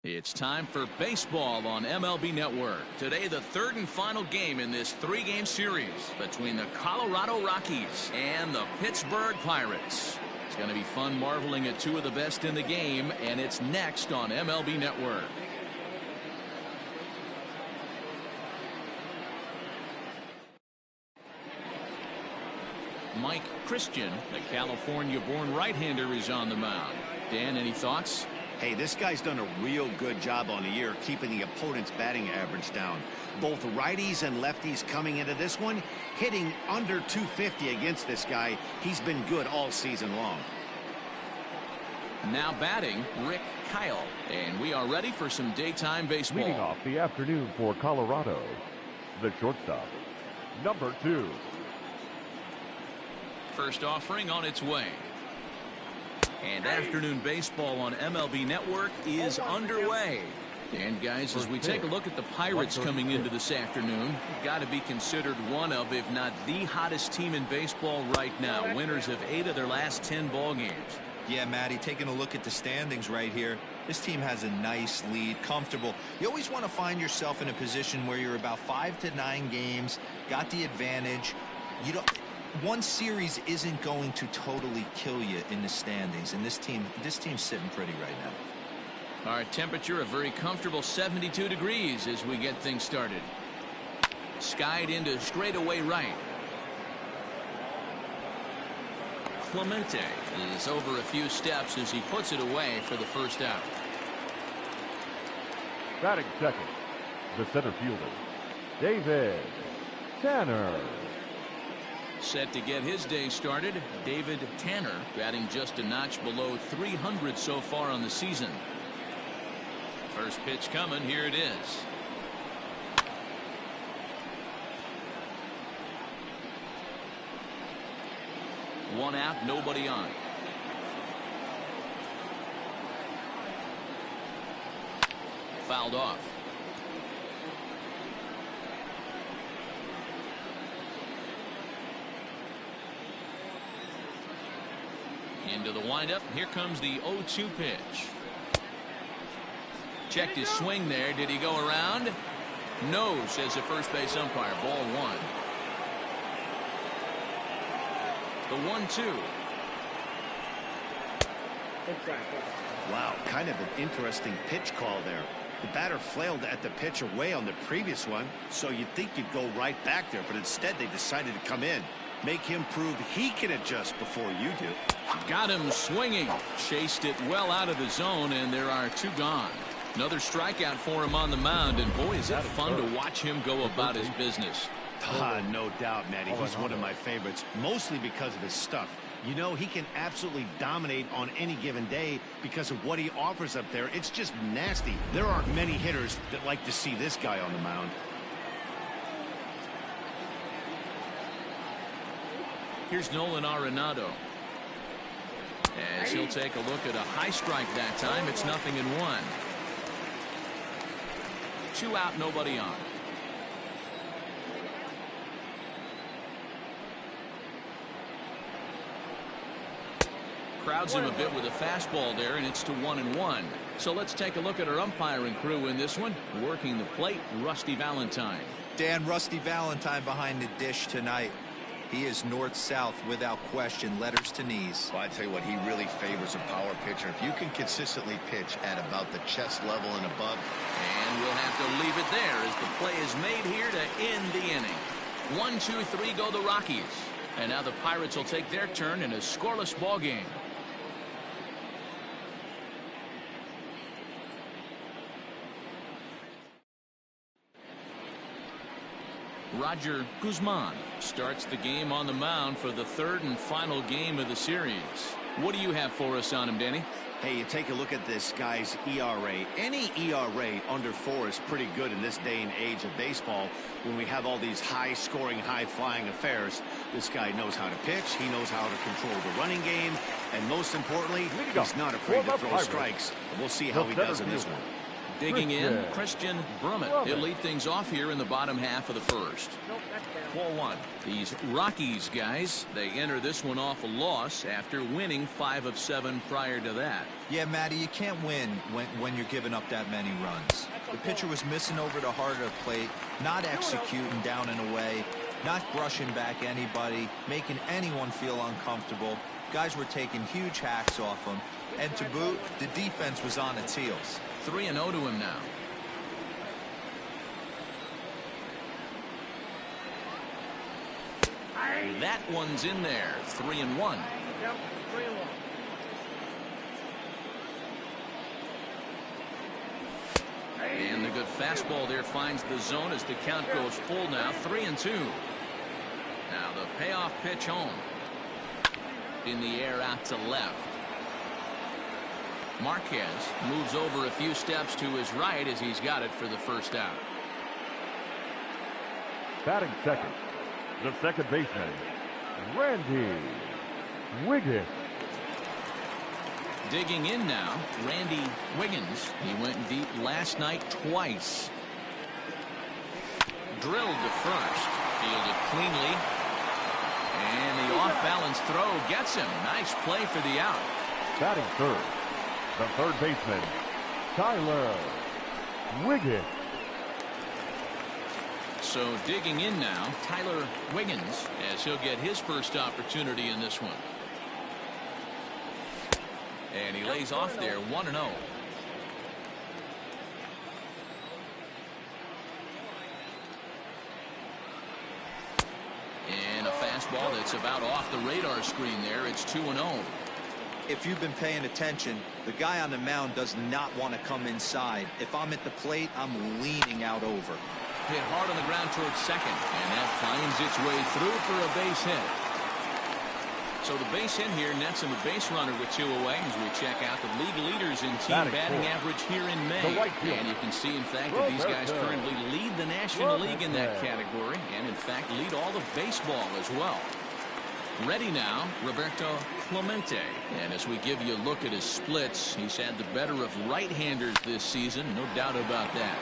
It's time for baseball on MLB Network. Today, the third and final game in this three-game series between the Colorado Rockies and the Pittsburgh Pirates. It's going to be fun marveling at two of the best in the game, and it's next on MLB Network. Mike Christian, the California-born right-hander, is on the mound. Dan, any thoughts? Hey, this guy's done a real good job on the year keeping the opponent's batting average down. Both righties and lefties coming into this one, hitting under 250 against this guy. He's been good all season long. Now batting, Rick Kyle. And we are ready for some daytime baseball. Leading off the afternoon for Colorado, the shortstop, number 2. First offering on its way. And afternoon baseball on MLB Network is underway. And guys, as we take a look at the Pirates coming into this afternoon, got to be considered one of, if not the hottest team in baseball right now. Winners of 8 of their last 10 ball games. Yeah, Matty, taking a look at the standings right here, this team has a nice lead, comfortable. You always want to find yourself in a position where you're about 5 to 9 games, got the advantage. You don't. One series isn't going to totally kill you in the standings, and this team's sitting pretty right now. Our temperature a very comfortable 72 degrees as we get things started. Skied into straightaway right. Clemente is over a few steps as he puts it away for the first out. Batting second, the center fielder, David Tanner. Set to get his day started, David Tanner, batting just a notch below 300 so far on the season. First pitch coming, here it is. One out, nobody on. Fouled off. Into the windup. Here comes the 0-2 pitch. Checked his swing there. Did he go around? No, says the first base umpire. Ball 1. The 1-2. Wow, kind of an interesting pitch call there. The batter flailed at the pitch away on the previous one, so you'd think you'd go right back there, but instead they decided to come in. Make him prove he can adjust before you do. Got him swinging. Chased it well out of the zone, and there are 2 gone. Another strikeout for him on the mound, and boy, is it fun to watch him go about his business. No doubt, Matty. He's one of my favorites, mostly because of his stuff. You know, he can absolutely dominate on any given day because of what he offers up there. It's just nasty. There aren't many hitters that like to see this guy on the mound. Here's Nolan Arenado. As he'll take a look at a high strike that time. It's 0-1. 2 out, nobody on. Crowds him a bit with a fastball there, and it's to 1-1. So let's take a look at our umpiring crew in this one. Working the plate, Rusty Valentine. Dan, Rusty Valentine behind the dish tonight. He is north-south without question, letters to knees. Well, I tell you what, he really favors a power pitcher. If you can consistently pitch at about the chest level and above. And we'll have to leave it there as the play is made here to end the inning. 1, 2, 3 go the Rockies. And now the Pirates will take their turn in a scoreless ball game. Roger Guzman starts the game on the mound for the third and final game of the series. What do you have for us on him, Danny? Hey, you take a look at this guy's ERA. Any ERA under 4 is pretty good in this day and age of baseball when we have all these high-scoring, high-flying affairs. This guy knows how to pitch. He knows how to control the running game. And most importantly, he's not afraid to throw strikes. We'll see how he does in this one. Digging in, Christian Brummett. He'll lead things off here in the bottom half of the first. 4-1. These Rockies guys, they enter this one off a loss after winning 5 of 7 prior to that. Yeah, Matty, you can't win when you're giving up that many runs. The pitcher was missing over the heart of the plate, not executing down and away, not brushing back anybody, making anyone feel uncomfortable. Guys were taking huge hacks off him. And to boot, the defense was on its heels. 3-0 to him now. That one's in there. 3-1. And the good fastball there finds the zone as the count goes full now. 3-2. Now the payoff pitch home. In the air out to left. Marquez moves over a few steps to his right as he's got it for the first out. Batting second, the second baseman, Randy Wiggins. Digging in now, Randy Wiggins. He went deep last night twice. Drilled to first. Fielded cleanly. And the off-balance throw gets him. Nice play for the out. Batting third, the third baseman, Tyler Wiggins. So digging in now, Tyler Wiggins, as he'll get his first opportunity in this one. And he lays off there, 1-0. And a fastball that's about off the radar screen there. It's 2-0. If you've been paying attention, the guy on the mound does not want to come inside. If I'm at the plate, I'm leaning out over. Hit hard on the ground towards second, and that finds its way through for a base hit. So the base hit here nets him a base runner with 2 away as we check out the league leaders in team batting average here in May. And you can see, in fact, that these guys currently lead the National League in that category, and in fact lead all of baseball as well. Ready now, Roberto Clemente. And as we give you a look at his splits, he's had the better of right-handers this season, no doubt about that.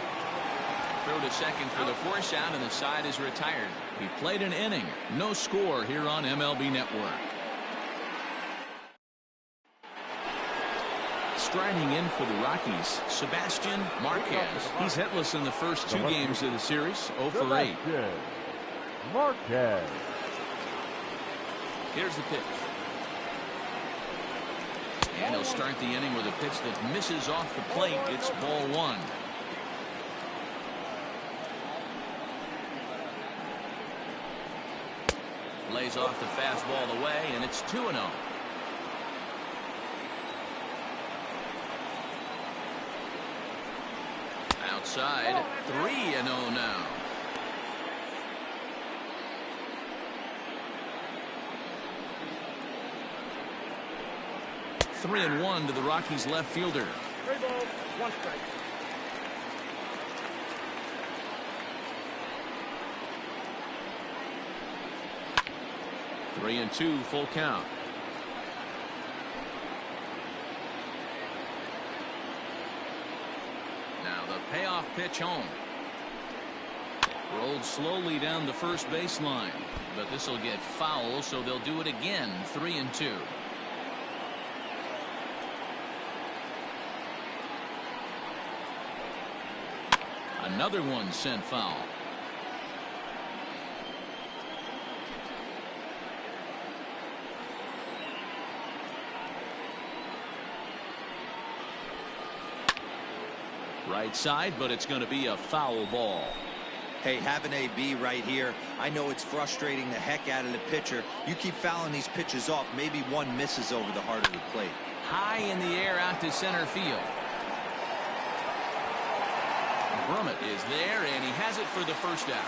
Throw to second for the force out, and the side is retired. He played an inning. No score here on MLB Network. Striding in for the Rockies, Sebastian Marquez. He's hitless in the first 2 games of the series, 0 for 8. Marquez. Here's the pitch. And he'll start the inning with a pitch that misses off the plate. It's ball 1. Lays off the fastball away, and it's 2-0. Outside, 3-0 now. Three and 1 to the Rockies left fielder. 3 balls, 1 strike. Three and 2, full count. Now the payoff pitch home. Rolled slowly down the first baseline, but this will get foul, so they'll do it again. 3 and 2. Another one sent foul. Right side, but it's going to be a foul ball. Hey, have an AB right here. I know it's frustrating the heck out of the pitcher. You keep fouling these pitches off, maybe one misses over the heart of the plate. High in the air out to center field. Brummett is there, and he has it for the first out.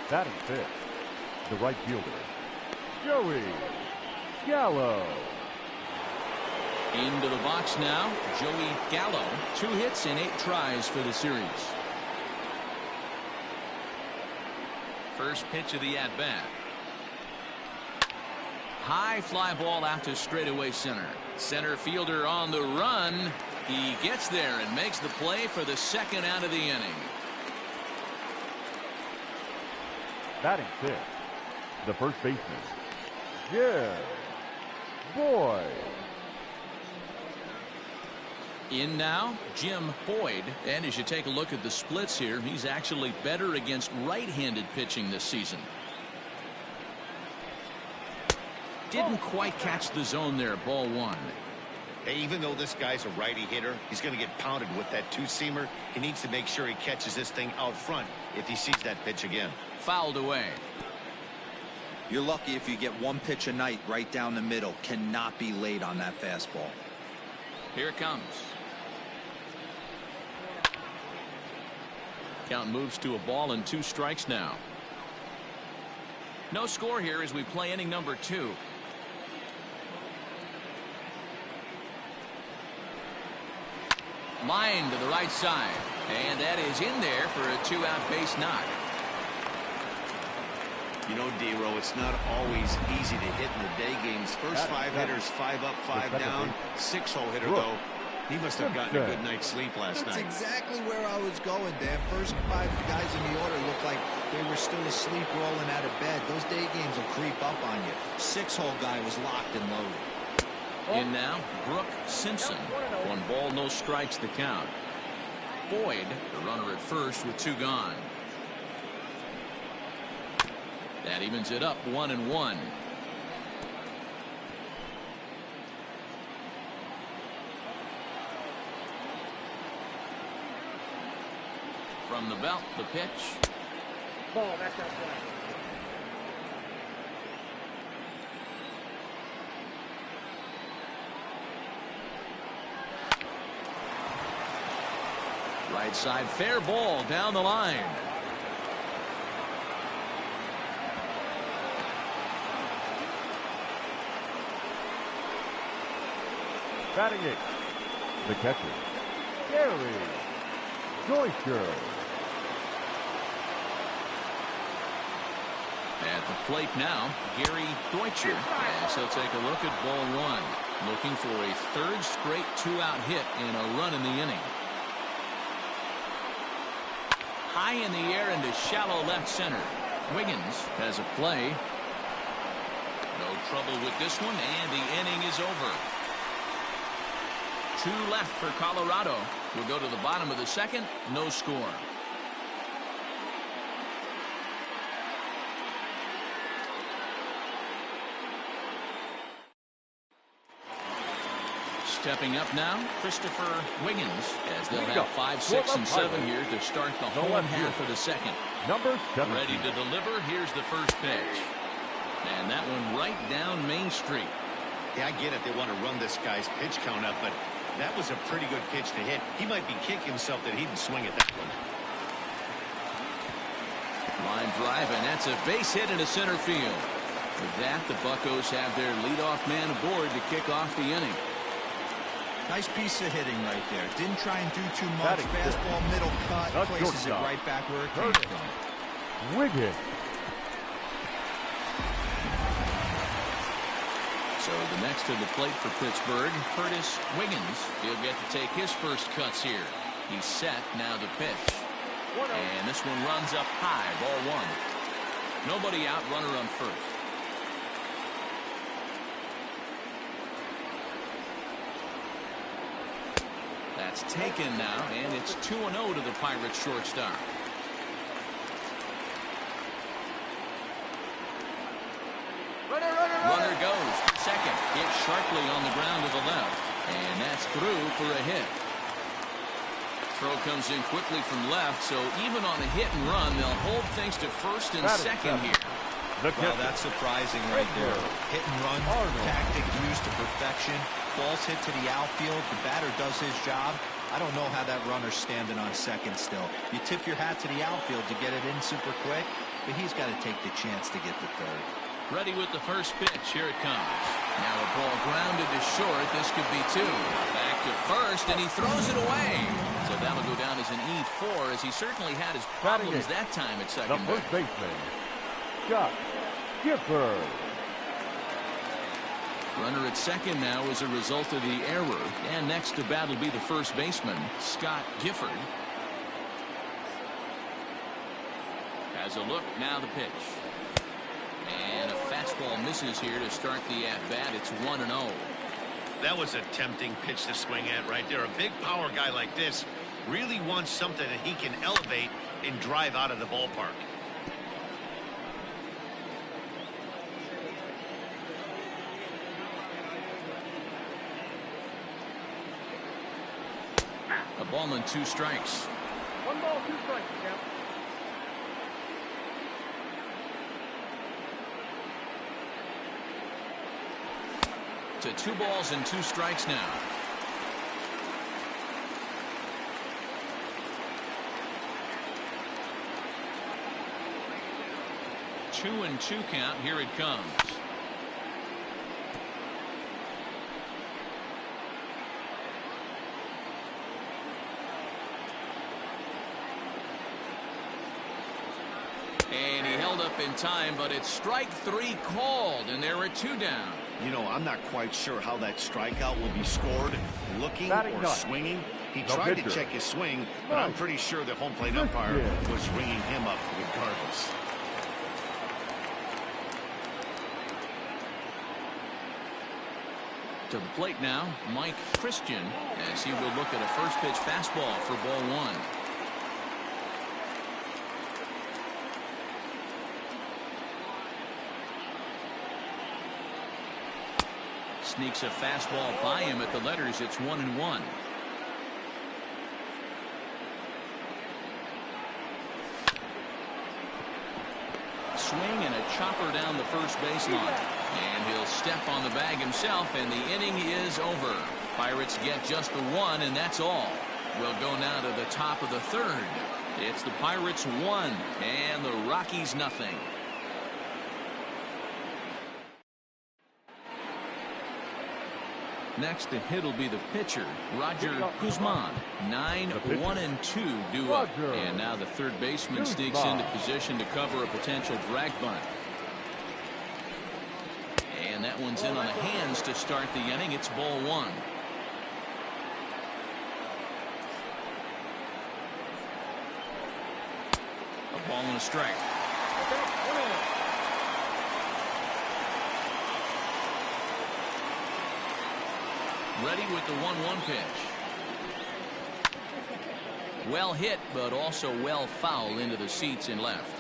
Batting fifth, the right fielder, Joey Gallo. Into the box now, Joey Gallo. 2 hits in 8 tries for the series. First pitch of the at-bat. High fly ball out to straightaway center. Center fielder on the run. He gets there and makes the play for the second out of the inning. Batting fifth, the first baseman, Jim Boyd. In now, Jim Boyd. And as you take a look at the splits here, he's actually better against right-handed pitching this season. Didn't quite catch the zone there. Ball one. Hey, even though this guy's a righty hitter, he's going to get pounded with that two-seamer. He needs to make sure he catches this thing out front if he sees that pitch again. Fouled away. You're lucky if you get one pitch a night right down the middle. Cannot be late on that fastball. Here it comes. Count moves to a ball and 2 strikes now. No score here as we play inning number 2. Line to the right side, and that is in there for a 2-out base knock. You know, D-Row, it's not always easy to hit in the day games. First 5 hitters, 5 up, 5 down. 6-hole hitter, though. He must have gotten a good night's sleep last night. That's exactly where I was going, Dan. First 5 guys in the order looked like they were still asleep rolling out of bed. Those day games will creep up on you. 6-hole guy was locked and loaded. In now, Brooke Simpson. 1 ball, no strikes the count. Boyd, the runner at first with 2 gone. That evens it up 1-1. From the belt, the pitch. Ball, that's outside. Right side, fair ball down the line. Batting it, the catcher, Gary Deutscher. At the plate now, Gary Deutscher, as he'll take a look at ball 1. Looking for a 3rd straight 2-out hit and a run in the inning. High in the air into shallow left center. Wiggins has a play. No trouble with this one, and the inning is over. 2 left for Colorado. We'll go to the bottom of the 2nd. No score. Stepping up now, Christopher Wiggins, as they'll have 5, 6, and 7 here to start the home half of the 2nd. Number 7. Ready to deliver. Here's the first pitch. And that one right down Main Street. Yeah, I get it. They want to run this guy's pitch count up, but that was a pretty good pitch to hit. He might be kicking himself that he didn't swing at that one. Line drive, and that's a base hit into center field. With that, the Buccos have their leadoff man aboard to kick off the inning. Nice piece of hitting right there. Didn't try and do too much. Fastball, middle cut, places it right back where it came from. Wiggins. So the next to the plate for Pittsburgh, Curtis Wiggins. He'll get to take his first cuts here. He's set, now the pitch. And this one runs up high, ball 1. Nobody out, runner on first. That's taken now, and it's 2-0 to the Pirates shortstop. Runner goes to second. Hit sharply on the ground to the left. And that's through for a hit. Throw comes in quickly from left, so even on a hit and run, they'll hold things to first and second here. Well, that's surprising right there. Hit and run tactic used to perfection. Ball's hit to the outfield. The batter does his job. I don't know how that runner's standing on second still. You tip your hat to the outfield to get it in super quick, but he's got to take the chance to get the third. Ready with the first pitch. Here it comes. Now a ball grounded to short. This could be 2. Back to first, and he throws it away. So that'll go down as an E4, as he certainly had his problems that time at second base. The first baseman, Chuck Gifford. Runner at second now as a result of the error. And next to bat will be the first baseman, Scott Gifford. Has a look, now the pitch. And a fastball misses here to start the at-bat. It's 1-0. That was a tempting pitch to swing at right there. A big power guy like this really wants something that he can elevate and drive out of the ballpark. A ball and 2 strikes. 1 ball, 2 strikes, yeah. To 2 balls and 2 strikes now. Two and 2 count. Here it comes. And he held up in time, but it's strike 3 called, and there are 2 down. You know, I'm not quite sure how that strikeout will be scored, looking or swinging. He tried to check his swing, but I'm pretty sure the home plate umpire was ringing him up regardless. To the plate now, Mike Christian, as he will look at a first pitch fastball for ball 1. Sneaks a fastball by him at the letters. It's 1-1. Swing and a chopper down the first baseline. And he'll step on the bag himself, and the inning is over. Pirates get just the 1, and that's all. We'll go now to the top of the 3rd. It's the Pirates 1 and the Rockies nothing. Next to hit will be the pitcher, Roger Guzman. 9-1-2 due up. And now the third baseman sneaks into position to cover a potential drag bunt. And that one's in on the hands to start the inning. It's ball 1. A ball and a strike. Ready with the 1-1 pitch. Well hit, but also well fouled into the seats and left.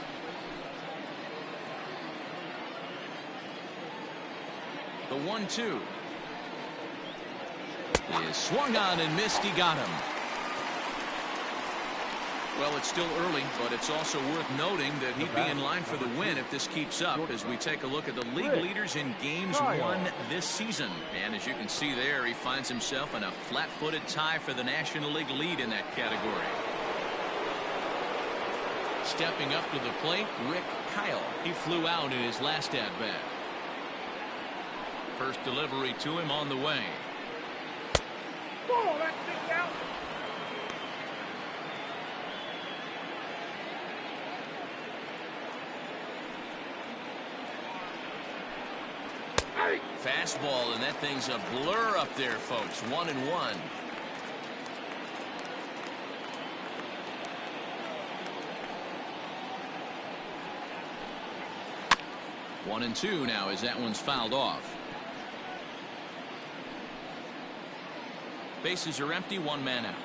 The 1-2 is swung on and missed. He got him. Well, it's still early, but it's also worth noting that he'd be in line for the win if this keeps up as we take a look at the league leaders in games won this season. And as you can see there, he finds himself in a flat-footed tie for the National League lead in that category. Stepping up to the plate, Rick Kyle. He flew out in his last at-bat. First delivery to him on the way. Oh, that's big out. Fastball, and that thing's a blur up there, folks. 1-1. One and 2 now as that one's fouled off. Bases are empty, 1 man out.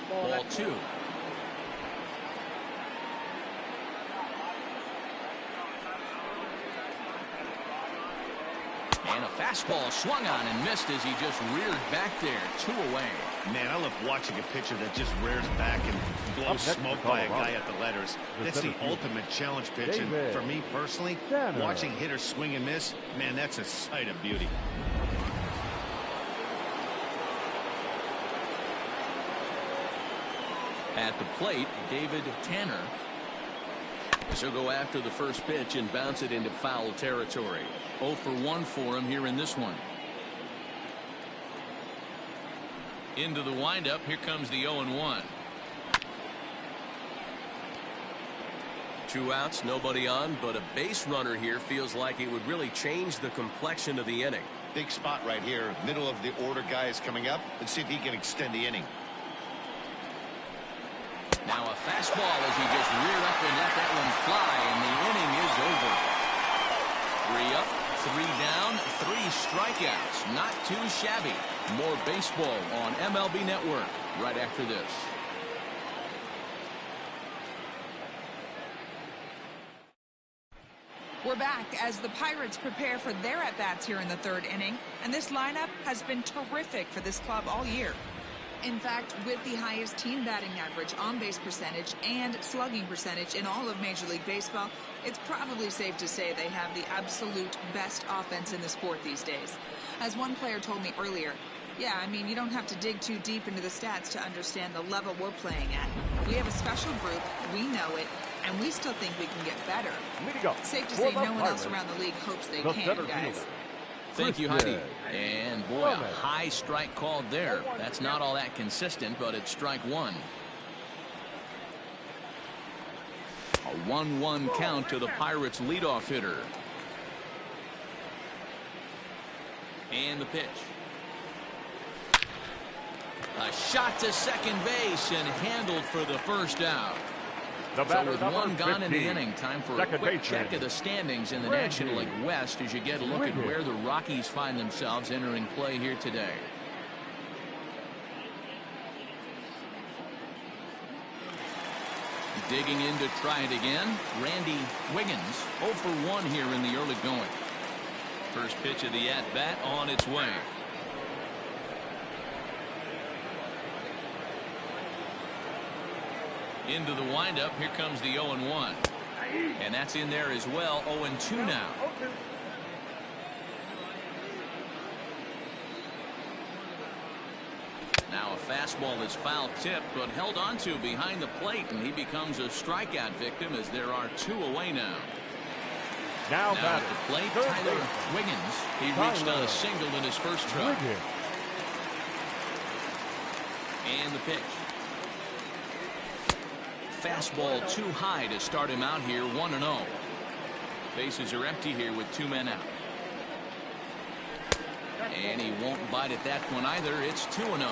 Ball 2. And a fastball swung on and missed as he just reared back there. 2 away. Man, I love watching a pitcher that just rears back and blows smoke by a guy at the letters. That's the ultimate challenge pitch. And for me personally, watching hitters swing and miss, man, that's a sight of beauty. At the plate, David Tanner. So go after the first pitch and bounce it into foul territory. 0 for 1 for him here in this one. Into the windup. Here comes the 0-1. 2 outs, nobody on, but a base runner here feels like it would really change the complexion of the inning. Big spot right here. Middle of the order guy is coming up. Let's see if he can extend the inning. Now a fastball as he just reared up and let that one fly, and the inning is over. 3 up, 3 down, 3 strikeouts. Not too shabby. More baseball on MLB Network right after this. We're back as the Pirates prepare for their at-bats here in the 3rd inning, and this lineup has been terrific for this club all year. In fact, with the highest team batting average, on-base percentage, and slugging percentage in all of Major League Baseball, it's probably safe to say they have the absolute best offense in the sport these days. As one player told me earlier, yeah, I mean, you don't have to dig too deep into the stats to understand the level we're playing at. We have a special group, we know it, and we still think we can get better. Safe to say no one else around the league hopes they can, guys. Thank you, Heidi. And boy, a high strike called there. That's not all that consistent, but it's strike 1. A 1-1 count to the Pirates' leadoff hitter. And the pitch. A shot to second base and handled for the first out. So with 1 gone in the inning, time for a quick check of the standings in the National League West as you get a look at where the Rockies find themselves entering play here today. Digging in to try it again, Randy Wiggins 0 for 1 here in the early going. First pitch of the at-bat on its way. Into the windup, here comes the 0-1. And that's in there as well, 0-2 now. Now a fastball is foul tipped, but held onto behind the plate, and he becomes a strikeout victim as there are 2 away now. Now at the plate, Tyler Wiggins. He reached on a single in his first try. And the pitch. Fastball too high to start him out here, 1-0. Bases are empty here with 2 men out. And he won't bite at that one either. It's 2-0.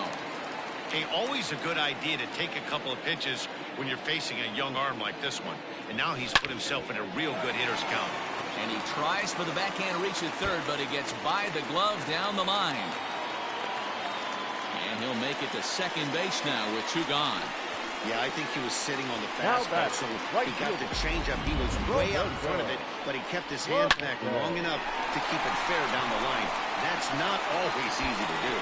Hey, always a good idea to take a couple of pitches when you're facing a young arm like this one. And now he's put himself in a real good hitter's count. And he tries for the backhand reach at third, but he gets by the glove down the line. And he'll make it to second base now with 2 gone. Yeah, I think he was sitting on the fastball, so he got the changeup. He was way out in front of it, but he kept his hand back long enough to keep it fair down the line. That's not always easy to do.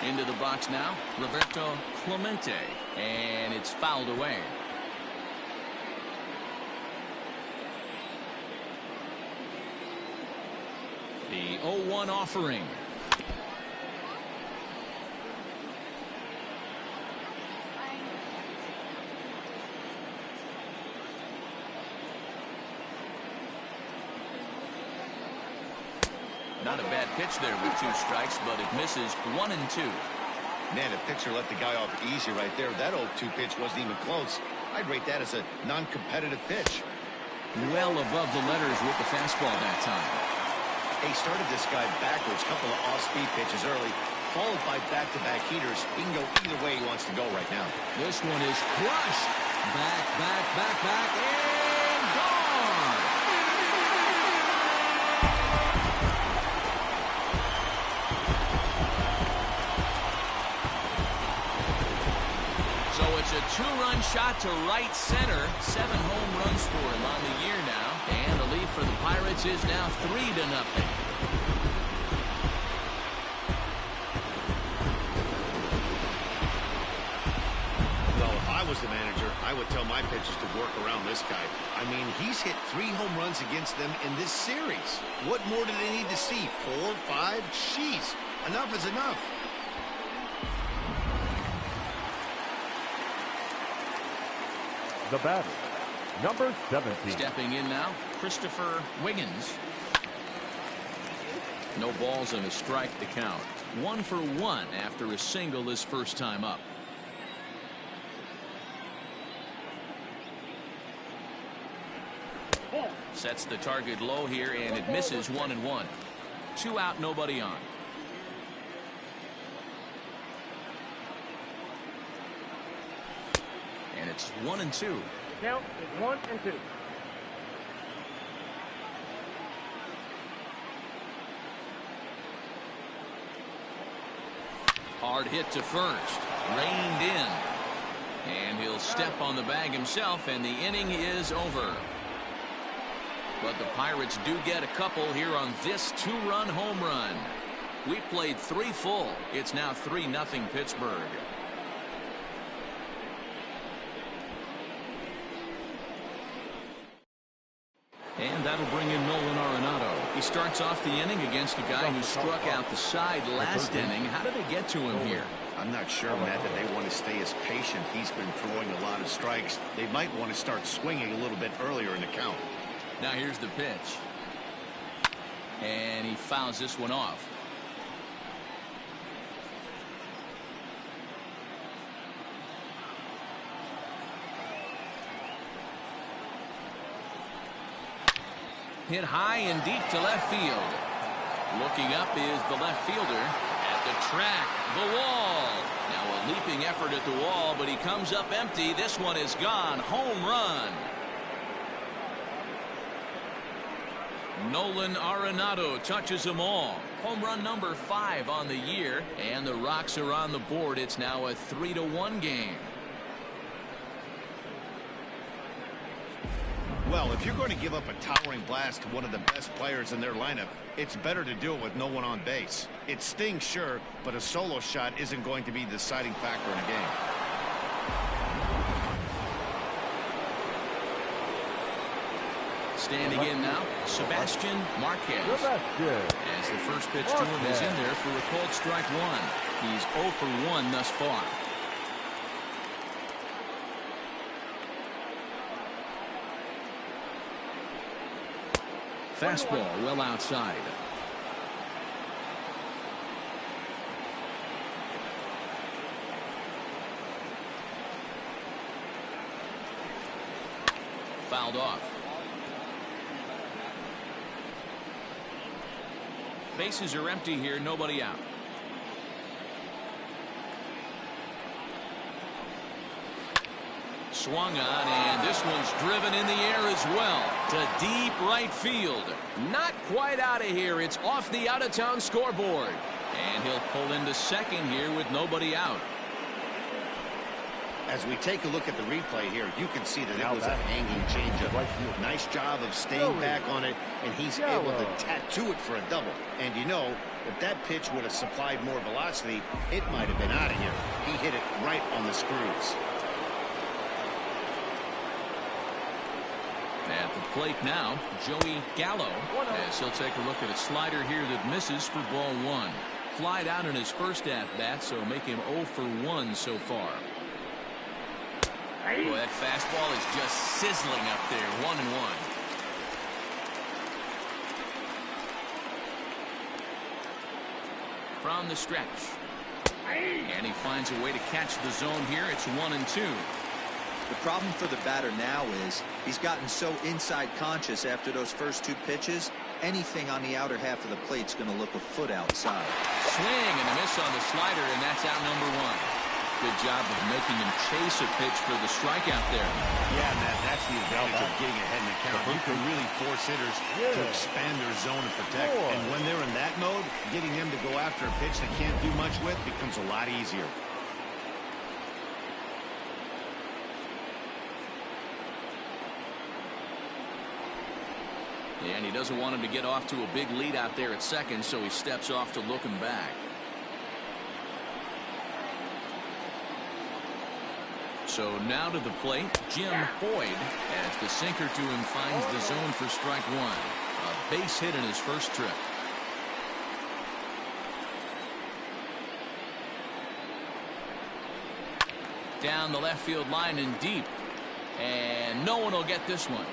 Into the box now, Roberto Clemente, and it's fouled away. The 0-1 offering. Not a bad pitch there with 2 strikes, but it misses 1 and 2. Man, the pitcher let the guy off easy right there. That 0-2 pitch wasn't even close. I'd rate that as a non-competitive pitch. Well above the letters with the fastball that time. He started this guy backwards, couple of off-speed pitches early, followed by back-to-back heaters. He can go either way he wants to go right now. This one is crushed. Back, and gone. So it's a 2-run shot to right center. 7 home runs for him on the year now. And the lead for the Pirates is now 3-0. Well, if I was the manager, I would tell my pitchers to work around this guy. I mean, he's hit 3 home runs against them in this series. What more do they need to see? 4, 5? Jeez, enough is enough. The batter, number 17. Stepping in now, Christopher Wiggins. No balls and a strike to count. 1 for 1 after a single his first time up. Sets the target low here, and it misses. 1-1. 2 out, nobody on. And it's 1-2. Count is 1-2. Hard hit to first. Reined in. And he'll step on the bag himself, and the inning is over. But the Pirates do get a couple here on this 2-run home run. We played 3 full. It's now 3-0 Pittsburgh. And that'll bring in Nolan Arenado. He starts off the inning against a guy who struck out the side last inning. How did they get to him here? I'm not sure, Matt, that they want to stay as patient. He's been throwing a lot of strikes. They might want to start swinging a little bit earlier in the count. Now here's the pitch. And he fouls this one off. Hit high and deep to left field. Looking up is the left fielder. At the track, the wall. Now a leaping effort at the wall, but he comes up empty. This one is gone. Home run. Nolan Arenado touches them all. Home run number 5 on the year, and the Rocks are on the board. It's now a 3-1 game. Well, if you're going to give up a towering blast to one of the best players in their lineup, it's better to do it with no one on base. It stings, sure, but a solo shot isn't going to be the deciding factor in a game. Standing in now, Sebastian Marquez. As the first pitch to him is in there for a called strike 1. He's 0 for 1 thus far. Fastball well outside. Fouled off. Bases are empty here, nobody out. Swung on, and this one's driven in the air as well to deep right field. Not quite out of here. It's off the out-of-town scoreboard. And he'll pull into second here with nobody out. As we take a look at the replay here, you can see that it was a hanging changeup. Nice job of staying back on it, and he's able to tattoo it for a double. And you know, if that pitch would have supplied more velocity, it might have been out of here. He hit it right on the screws. At the plate now, Joey Gallo, as he'll take a look at a slider here that misses for ball 1. Flied out in his first at-bat, so make him 0 for 1 so far. Boy, that fastball is just sizzling up there. 1-1. From the stretch. And he finds a way to catch the zone here. It's 1-2. The problem for the batter now is he's gotten so inside conscious after those first 2 pitches. Anything on the outer half of the plate's going to look a foot outside. Swing and a miss on the slider, and that's out number 1. Good job of making him chase a pitch for the strikeout there. Yeah, Matt, that's the advantage of getting ahead in the count. You can really force hitters to expand their zone and protect. And when they're in that mode, getting them to go after a pitch they can't do much with becomes a lot easier. And he doesn't want him to get off to a big lead out there at second, so he steps off to look him back. So now to the plate, Jim Boyd, as the sinker to him finds the zone for strike 1. A base hit in his first trip. Down the left field line and deep. And no one will get this one.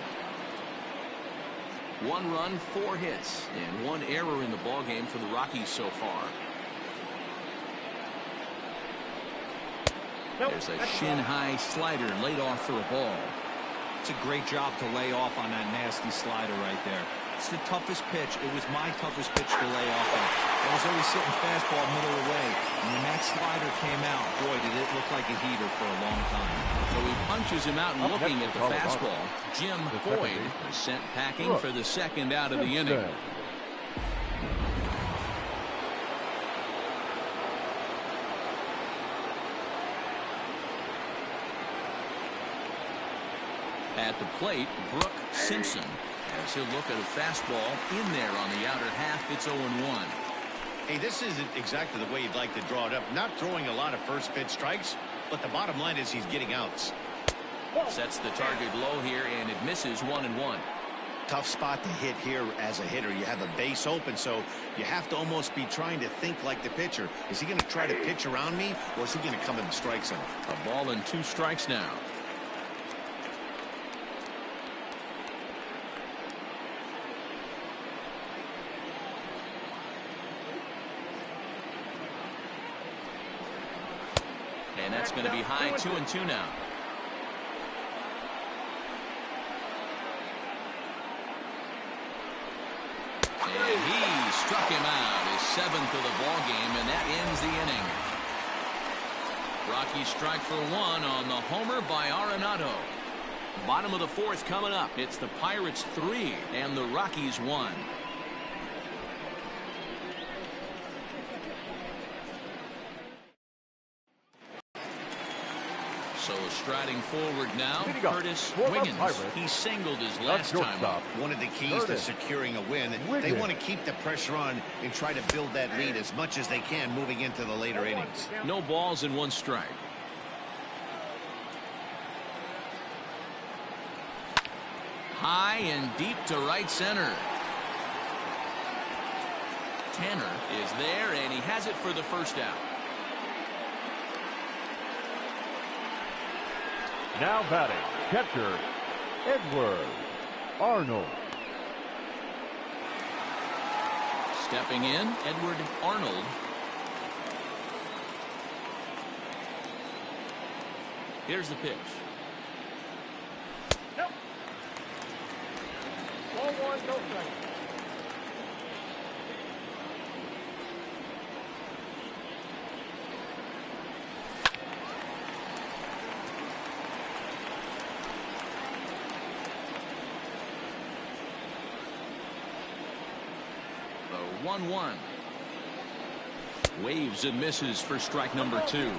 1 run, 4 hits, and 1 error in the ballgame for the Rockies so far. There's a shin-high slider laid off for a ball. It's a great job to lay off on that nasty slider right there. It's the toughest pitch. It was my toughest pitch to lay off on. I was always sitting fastball middle of the way, and when that slider came out, boy, did it look like a heater for a long time. So he punches him out and looking at the fastball. Jim Boyd is sent packing for the 2nd out of the inning. At the plate, Brooke Simpson, as he'll look at a fastball in there on the outer half. It's 0-1. Hey, this isn't exactly the way you'd like to draw it up. Not throwing a lot of first pitch strikes, but the bottom line is he's getting outs. Sets the target low here, and it misses 1-1. Tough spot to hit here as a hitter. You have a base open, so you have to almost be trying to think like the pitcher. Is he going to try to pitch around me, or is he going to come in the strike zone? A ball and 2 strikes now. And that's going to be high, 2-2 now. And he struck him out, his 7th of the ball game, and that ends the inning. Rockies strike for 1 on the homer by Arenado. Bottom of the 4th coming up. It's the Pirates 3 and the Rockies 1. So striding forward now, Curtis Wiggins. He singled his last time up. One of the keys to securing a win, they want to keep the pressure on and try to build that lead as much as they can moving into the later innings. No balls and 1 strike. High and deep to right center. Tanner is there, and he has it for the 1st out. Now batting, catcher, Edward Arnold. Stepping in, Edward Arnold. Here's the pitch. Nope. 1-1, no strike. The 1-1. Waves and misses for strike number 2.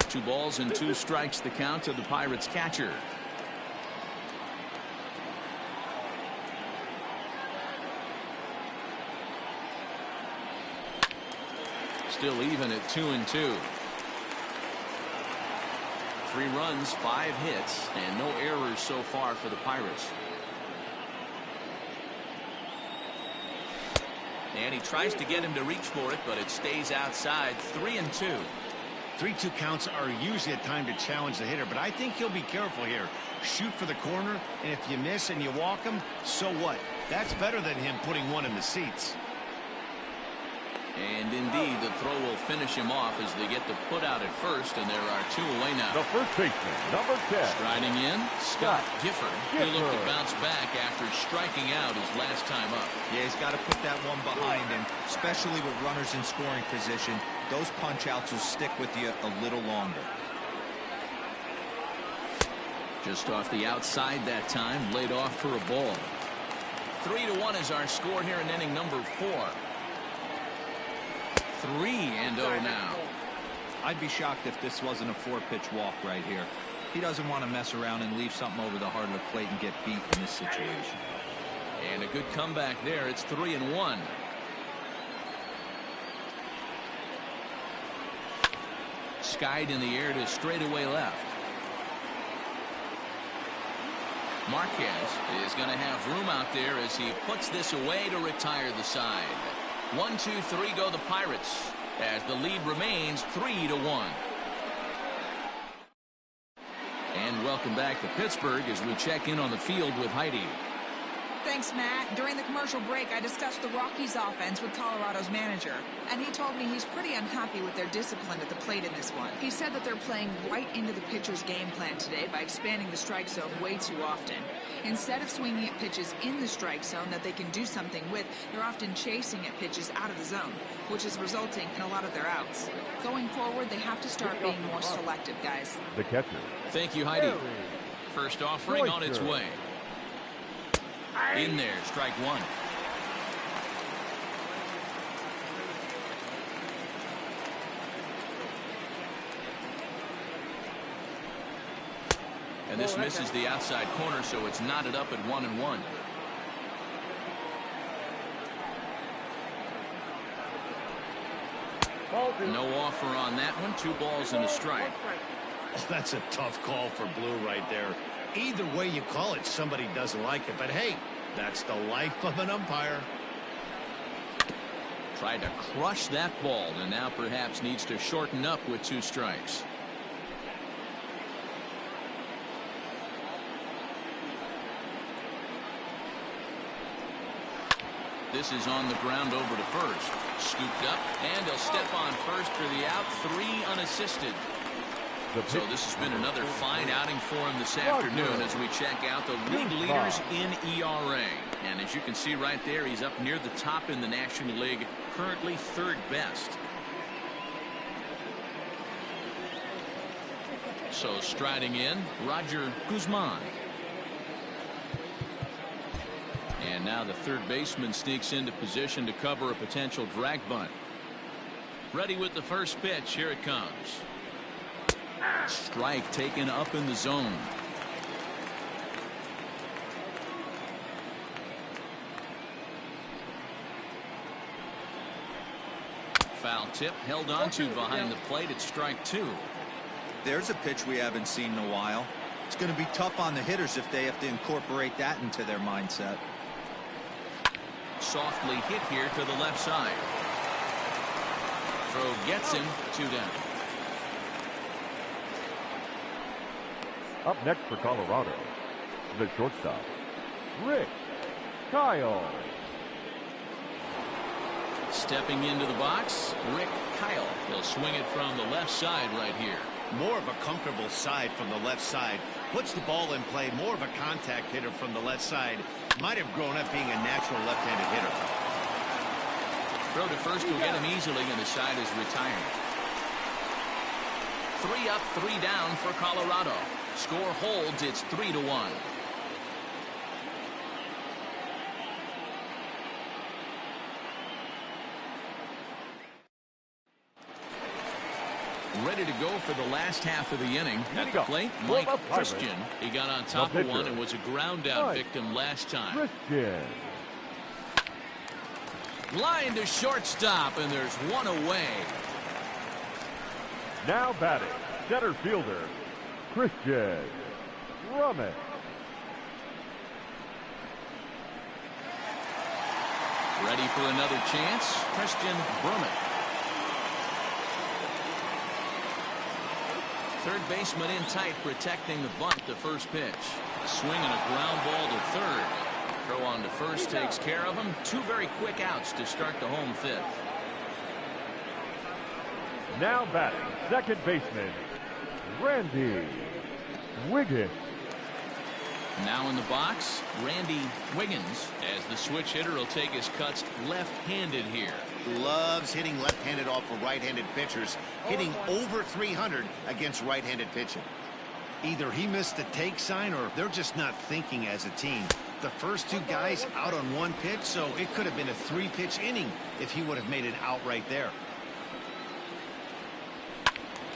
Two balls and 2 strikes the count to the Pirates catcher. Still even at 2-2. 3 runs, 5 hits, and no errors so far for the Pirates. And he tries to get him to reach for it, but it stays outside. 3-2. 3-2 counts are usually a time to challenge the hitter, but I think he'll be careful here. Shoot for the corner, and if you miss and you walk him, so what? That's better than him putting 1 in the seats. And indeed, the throw will finish him off as they get the put out at first, and there are 2 away now. The first baseman, number 10. Striding in, Scott Gifford. He looked to bounce back after striking out his last time up. Yeah, he's got to put that one behind him, especially with runners in scoring position. Those punch outs will stick with you a little longer. Just off the outside that time, laid off for a ball. 3-1 is our score here in inning number 4. 3-0 now. I'd be shocked if this wasn't a 4-pitch walk right here. He doesn't want to mess around and leave something over the heart of the plate and get beat in this situation. And a good comeback there. It's 3-1. Skied in the air to straightaway left. Marquez is going to have room out there as he puts this away to retire the side. 1, 2, 3 go the Pirates. as the lead remains 3-1. And welcome back to Pittsburgh as we check in on the field with Heidi. Thanks, Matt. During the commercial break, I discussed the Rockies offense with Colorado's manager, and he told me he's pretty unhappy with their discipline at the plate in this one. He said that they're playing right into the pitcher's game plan today by expanding the strike zone way too often. Instead of swinging at pitches in the strike zone that they can do something with, they're often chasing at pitches out of the zone, which is resulting in a lot of their outs. Going forward, they have to start being more selective, guys. The catcher. Thank you, Heidi. First offering on its way. In there, strike one. And this misses the outside corner, so it's knotted up at 1-1. No offer on that one. 2 balls and a strike. Oh, that's a tough call for Blue right there. Either way you call it, somebody doesn't like it. But hey, that's the life of an umpire. Tried to crush that ball, and now perhaps needs to shorten up with 2 strikes. This is on the ground over to first. Scooped up, and he'll step on first for the out. 3 unassisted. So this has been another fine outing for him this afternoon as we check out the league leaders in ERA. And as you can see right there, he's up near the top in the National League, currently 3rd best. So striding in, Roger Guzman. And now the third baseman sneaks into position to cover a potential drag bunt. Ready with the first pitch. Here it comes. Strike taken up in the zone. Foul tip held onto behind the plate at strike 2. There's a pitch we haven't seen in a while. It's going to be tough on the hitters if they have to incorporate that into their mindset. Softly hit here to the left side. Throw gets him. 2 down. Up next for Colorado, the shortstop, Rick Kyle. Stepping into the box, Rick Kyle. He'll swing it from the left side right here. More of a comfortable side from the left side. Puts the ball in play. More of a contact hitter from the left side. Might have grown up being a natural left-handed hitter. Throw to first will get him easily, and the side is retired. 3 up, 3 down for Colorado. Score holds. It's 3-1. Ready to go for the last half of the inning. At the plate, Mike Christian. He got on top of one and was a ground out victim last time. Christian. Line to shortstop, and there's 1 away. Now batting, center fielder, Christian Brummett. Ready for another chance, Christian Brummett. Third baseman in tight, protecting the bunt. The first pitch. Swinging a ground ball to third. Throw on to first takes care of him. 2 very quick outs to start the home 5th. Now batting, second baseman, Randy Wiggins. Now in the box, Randy Wiggins, as the switch hitter will take his cuts left-handed here. Loves hitting left-handed off of right-handed pitchers, hitting over 300 against right-handed pitching. Either he missed the take sign or they're just not thinking as a team. The first 2 guys out on 1 pitch, so it could have been a 3-pitch inning if he would have made it out right there.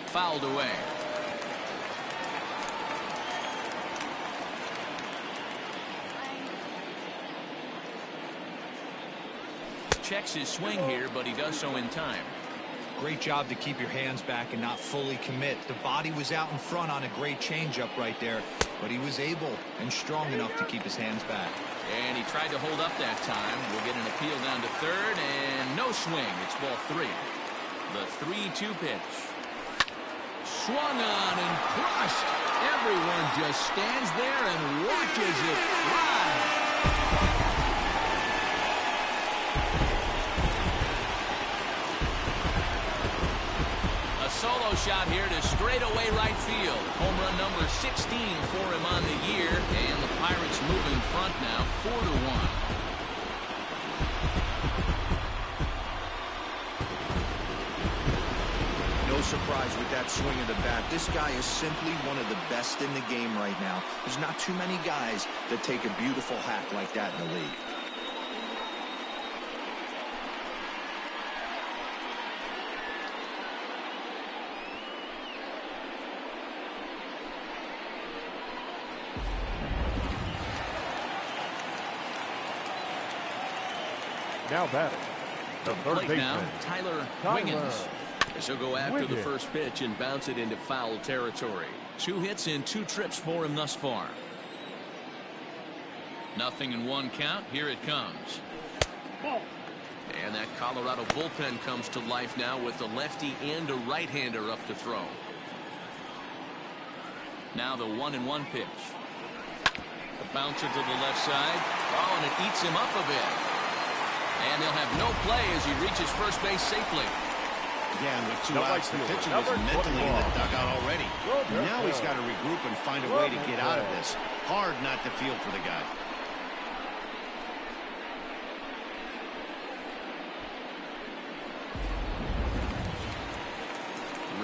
Fouled away. Checks his swing here, but he does so in time. Great job to keep your hands back and not fully commit. The body was out in front on a great changeup right there, but he was able and strong enough to keep his hands back. And he tried to hold up that time. We'll get an appeal down to third, and no swing. It's ball 3. The 3-2 pitch. Swung on and crushed. Everyone just stands there and watches it fly. A solo shot here to straightaway right field. Home run number 16 for him on the year, and the Pirates move in front now 4-1. No surprise with that swing of the bat. This guy is simply one of the best in the game right now. There's not too many guys that take a beautiful hack like that in the league. Now batting, the third baseman, now, Tyler Wiggins. He'll go after the first pitch and bounce it into foul territory. 2 hits in 2 trips for him thus far. 0-1 count. Here it comes. And that Colorado bullpen comes to life now with a lefty and a right-hander up to throw. Now the 1-1 pitch. The bouncer to the left side. Oh, and it eats him up a bit. And they'll have no play as he reaches first base safely. Yeah, and with 2 outs, the pitcher was mentally in the dugout already. Now he's got to regroup and find a way to get out of this. Hard not to feel for the guy.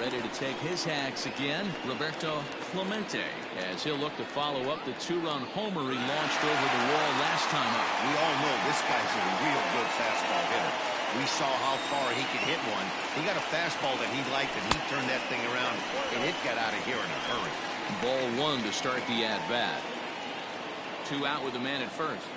Ready to take his hacks again, Roberto Clemente, as he'll look to follow up the 2-run homer he launched over the wall last time up. We all know this guy's a real good fastball hitter. We saw how far he could hit one. He got a fastball that he liked, and he turned that thing around, and it got out of here in a hurry. Ball 1 to start the at-bat. 2 out with a man at first.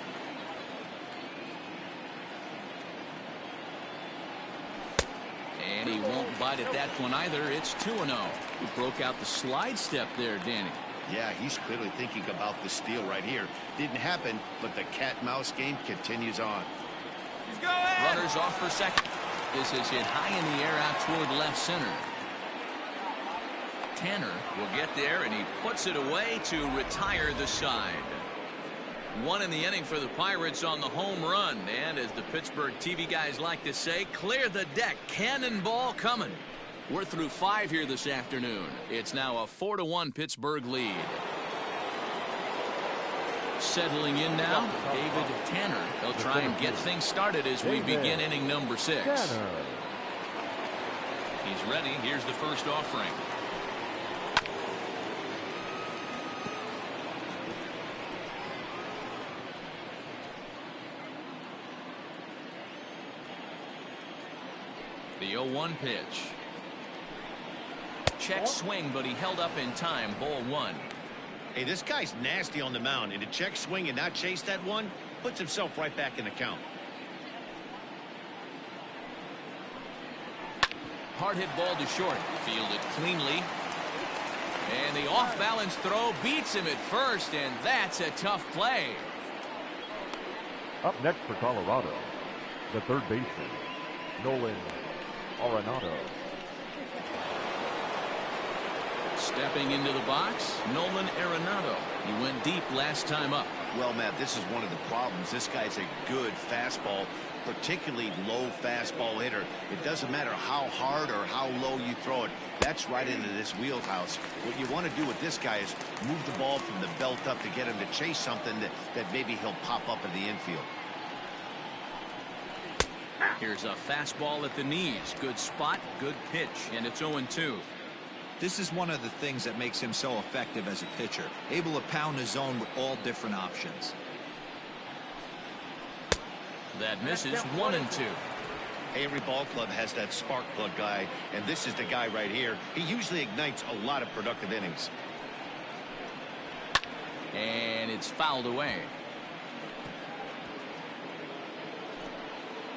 And he won't bite at that one either. It's 2-0. He broke out the slide step there, Danny. Yeah, he's clearly thinking about the steal right here. Didn't happen, but the cat-mouse game continues on. Runners off for second. This is hit high in the air out toward left center. Tanner will get there, and he puts it away to retire the side. 1 in the inning for the Pirates on the home run. And as the Pittsburgh TV guys like to say, clear the deck. Cannonball coming. We're through 5 here this afternoon. It's now a 4-1 Pittsburgh lead. Settling in now, David Tanner. They'll try and get things started as we begin inning number 6. He's ready. Here's the first offering. The 0-1 pitch. Check swing, but he held up in time. Ball 1. Hey, this guy's nasty on the mound, and to check swing and not chase that one puts himself right back in the count. Hard hit ball to short. Fielded cleanly. And the off-balance throw beats him at first, and that's a tough play. Up next for Colorado, the third baseman, Nolan Arenado. Stepping into the box, Nolan Arenado. He went deep last time up. Well, Matt, this is one of the problems. This guy's a good fastball, particularly low fastball hitter. It doesn't matter how hard or how low you throw it. That's right into this wheelhouse. What you want to do with this guy is move the ball from the belt up to get him to chase something that maybe he'll pop up in the infield. Here's a fastball at the knees. Good spot, good pitch, and it's 0-2. This is one of the things that makes him so effective as a pitcher, able to pound the zone with all different options. That misses. 1-2. Every ball club has that spark plug guy, and this is the guy right here. He usually ignites a lot of productive innings. And it's fouled away.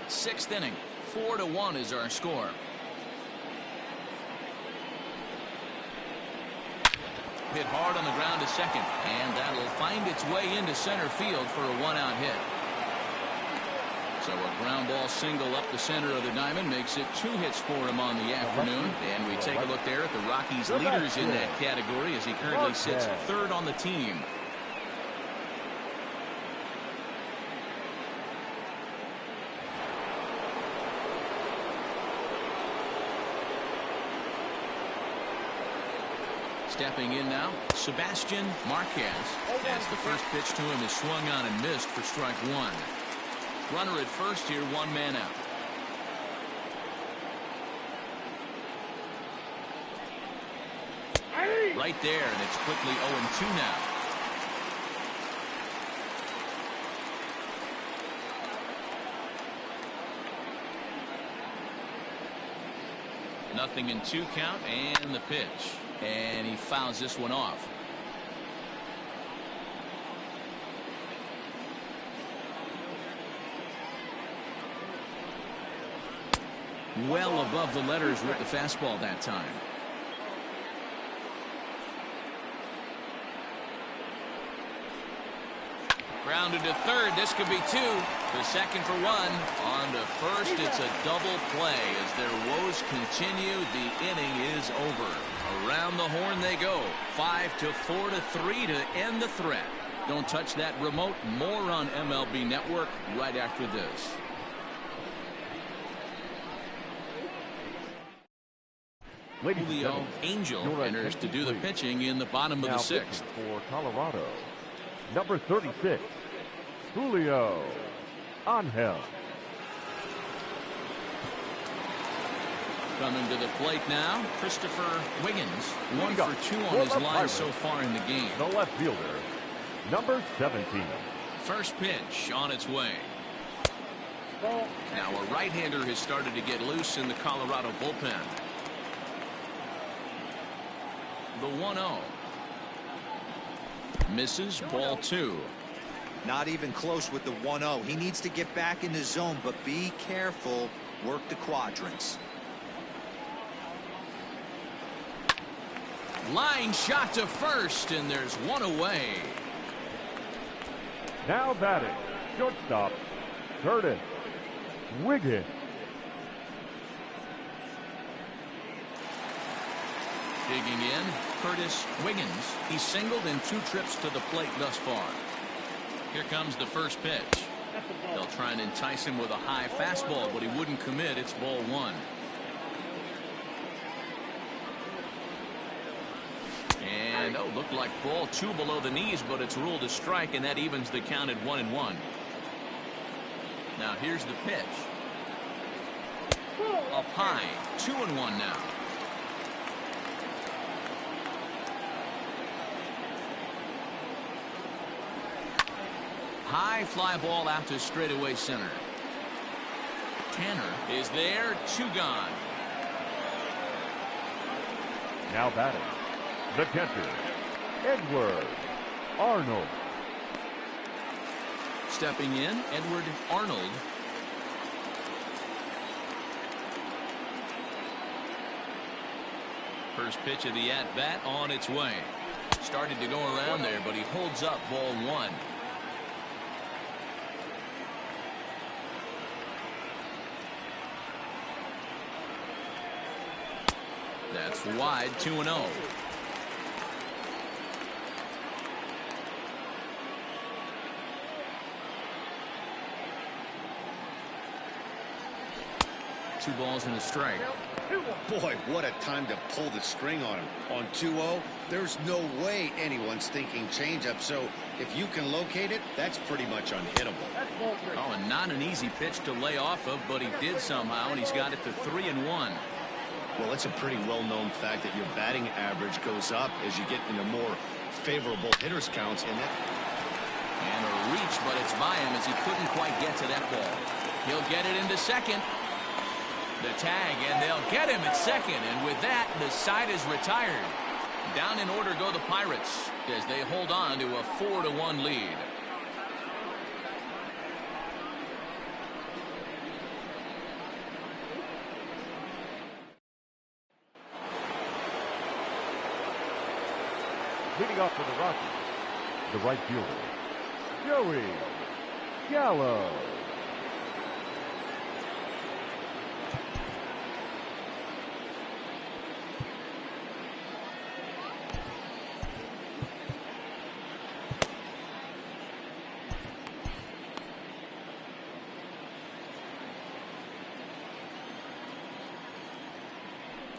6th inning. 4-1 is our score. Hit hard on the ground to second, and that'll find its way into center field for a 1-out hit. So a ground ball single up the center of the diamond makes it 2 hits for him on the afternoon. And we take a look there at the Rockies leaders in that category as he currently sits 3rd on the team. Stepping in now, Sebastian Marquez. As the first pitch to him is swung on and missed for strike 1. Runner at first here, 1 man out. Right there, and it's quickly 0-2 now. Nothing in 2 count, and the pitch. And he fouls this one off. Well above the letters with the fastball that time. Grounded to third. This could be 2. The second for 1. On to first. It's a double play as their woes continue. The inning is over. Around the horn they go. 5-4-3 to end the threat. Don't touch that remote. More on MLB Network right after this. Julio Angel enters to do the pitching in the bottom of the 6th. For Colorado, number 36, Julio Angel. Coming to the plate now, Christopher Wiggins. 1 for 2 on his line so far in the game. The left fielder, number 17. First pitch on its way. Now a right-hander has started to get loose in the Colorado bullpen. The 1-0. Misses, ball 2. Not even close with the 1-0. He needs to get back in the zone, but be careful. Work the quadrants. Line shot to first, and there's 1 away. Now batting, shortstop, Curtis Wiggins. Digging in, Curtis Wiggins. He's singled in 2 trips to the plate thus far. Here comes the first pitch. They'll try and entice him with a high fastball, but he wouldn't commit. It's ball 1. And looked like ball 2 below the knees, but it's ruled a strike, and that evens the count at 1-1. Now here's the pitch. Up high, 2-1 now. High fly ball out to straightaway center. Tanner is there, 2 gone. Now batting, the catcher, Edward Arnold. Stepping in, Edward Arnold. First pitch of the at-bat on its way. Started to go around there, but he holds up ball 1. That's wide, 2-0. Two balls and a strike. Boy, what a time to pull the string on him. On 2-0, there's no way anyone's thinking changeup. So if you can locate it, that's pretty much unhittable. Oh, and not an easy pitch to lay off of, but he did somehow, and he's got it to 3-1. Well, it's a pretty well-known fact that your batting average goes up as you get into more favorable hitters counts in it. And a reach, but it's by him as he couldn't quite get to that ball. He'll get it into second. The tag, and they'll get him at second, and with that, the side is retired. Down in order go the Pirates as they hold on to a 4-1 lead. Leading off for the Rockies, the right fielder, Joey Gallo.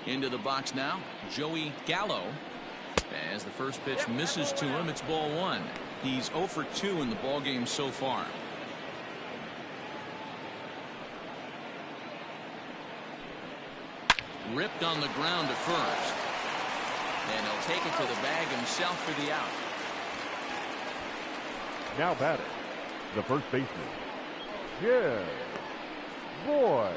Into the box now, Joey Gallo. As the first pitch misses to him, it's ball one. He's 0 for 2 in the ball game so far. Ripped on the ground to first. And he'll take it to the bag himself for the out. Now batting, the first baseman, Jim Boyd.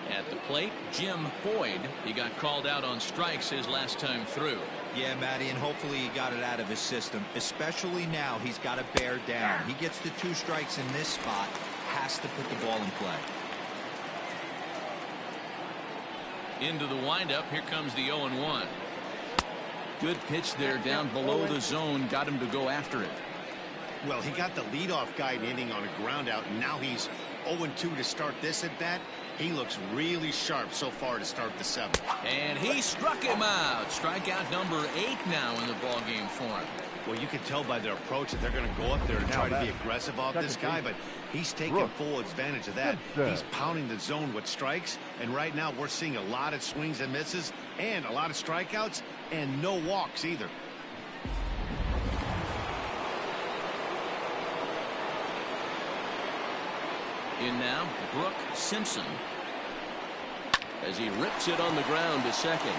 At the plate, Jim Boyd. He got called out on strikes his last time through. Yeah, Matty, and hopefully he got it out of his system. Especially now, he's got to bear down. He gets the 2 strikes in this spot, has to put the ball in play. Into the windup, here comes the 0-1. Good pitch there down below the zone, got him to go after it. Well, he got the leadoff guy inning on a ground out, and now he's 0-2 to start this at bat. He looks really sharp so far to start the 7th. And he struck him out. Strikeout number 8 now in the ball game for him. Well, you can tell by their approach that they're going to go up there and try to be aggressive off this guy, but he's taking full advantage of that. He's pounding the zone with strikes, and right now we're seeing a lot of swings and misses and a lot of strikeouts and no walks either. In now, Brooke Simpson. As he rips it on the ground to second.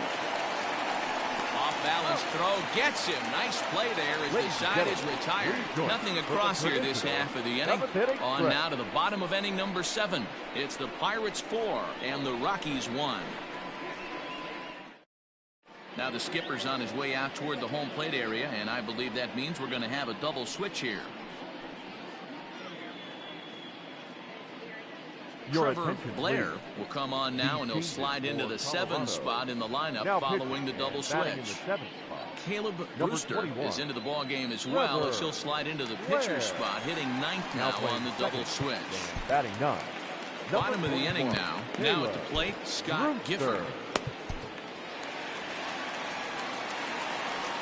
Off-balance throw gets him. Nice play there as the side is retired. Nothing across here this half of the inning. On now to the bottom of inning number 7. It's the Pirates 4 and the Rockies 1. Now the skipper's on his way out toward the home plate area, and I believe that means we're going to have a double switch here. Trevor Blair will come on now, and he'll slide into the 7 spot in the lineup following the double switch. Caleb Brewster is into the ball game as well, as he'll slide into the pitcher spot, hitting 9th now on the double switch. Batting 9. Bottom of the inning now. Now at the plate, Scott Gifford.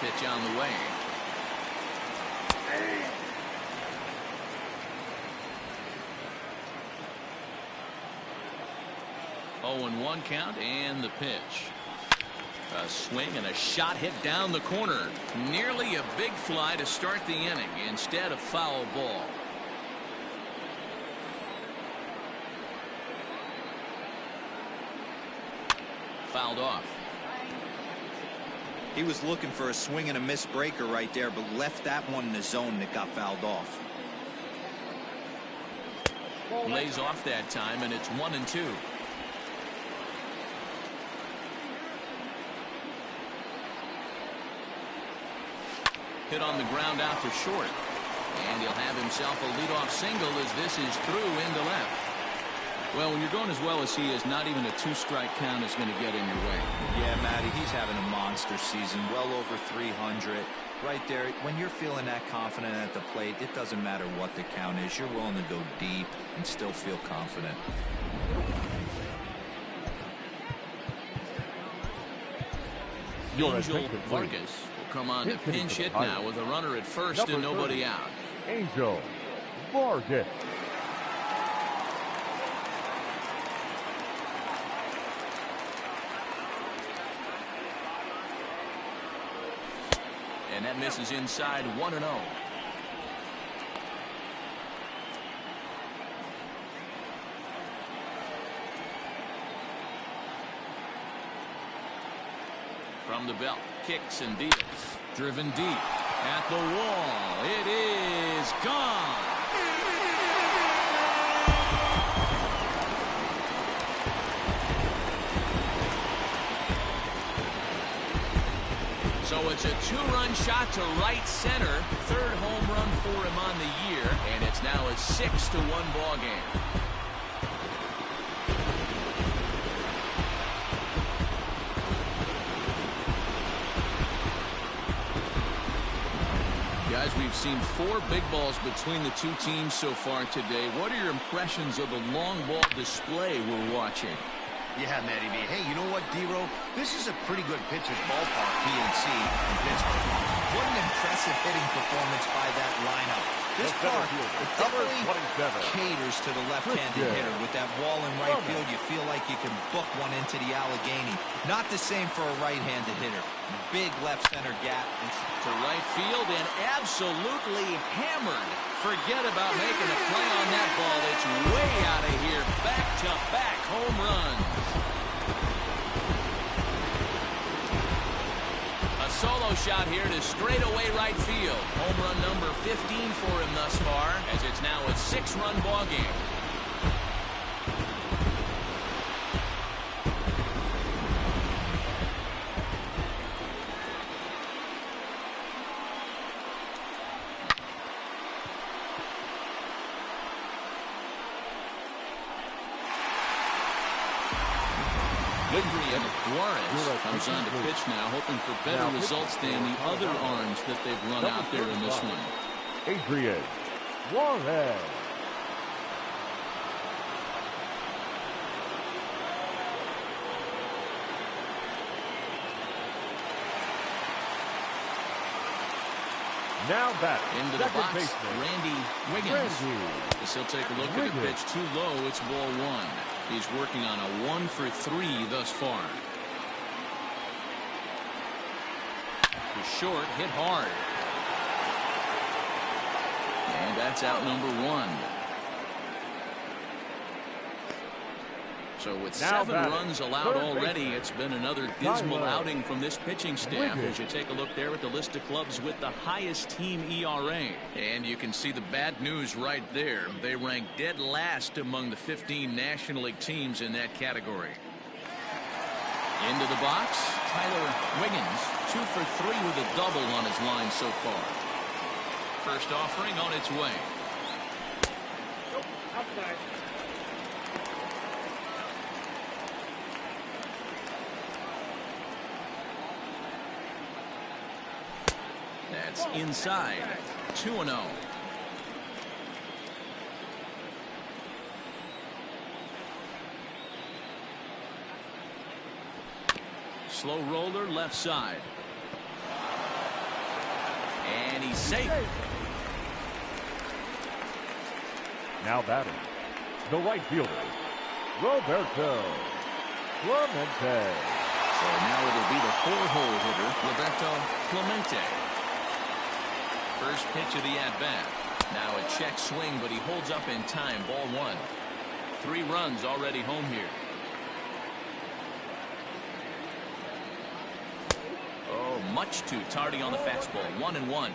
Pitch on the way. 0-1 count, and the pitch. A swing and a shot hit down the corner. Nearly a big fly to start the inning. Instead, a foul ball. Fouled off. He was looking for a swing and a miss breaker right there, but left that one in the zone that got fouled off. Lays off that time, and it's 1-2. Hit on the ground out to short. And he'll have himself a leadoff single as this is through into left. Well, when you're going as well as he is, not even a 2-strike count is going to get in your way. Yeah, Matty, he's having a monster season, well over 300. Right there, when you're feeling that confident at the plate, it doesn't matter what the count is. You're willing to go deep and still feel confident. Angel Vargas will come on to pinch hit now with a runner at first and nobody out. Angel Vargas. And that misses inside 1-0. From the belt, kicks and deals. Driven deep at the wall. It is gone. So it's a 2-run shot to right center. 3rd home run for him on the year, and it's now a 6-1 ball game. Guys, we've seen 4 big balls between the 2 teams so far today. What are your impressions of the long ball display we're watching? Yeah, Matty B. Hey, you know what, D-Row? This is a pretty good pitcher's ballpark, PNC, in Pittsburgh. What an impressive hitting performance by that lineup. This park. It definitely caters to the left-handed hitter. With that wall in right field, you feel like you can book one into the Allegheny. Not the same for a right-handed hitter. Big left center gap. To right field and absolutely hammered. Forget about making a play on that ball. It's way out of here. Back-to-back home runs. A solo shot here to straightaway right field. Home run number 15 for him thus far, as it's now a 6-run ball game. Juarez comes on to pitch now, hoping for better results than the other arms that they've run out there in this one. Adrian Juarez. Now back into the box, Randy Wiggins. As he'll take a look at the pitch too low, it's ball 1. He's working on a 1 for 3 thus far. To short, hit hard. And that's out number 1. So with 7 runs allowed already, it's been another dismal outing from this pitching staff. As you take a look there at the list of clubs with the highest team ERA. And you can see the bad news right there. They rank dead last among the 15 National League teams in that category. Into the box, Tyler Wiggins, 2 for 3 with a double on his line so far. First offering on its way. Nope, outside. That's inside. 2-0. Slow roller left side. And he's safe. Now batting, the right fielder, Roberto Clemente. So now it'll be the 4-hole hitter, Roberto Clemente. First pitch of the at-bat. Now a check swing, but he holds up in time. Ball 1. 3 runs already home here. Oh, much too tardy on the fastball. 1-1.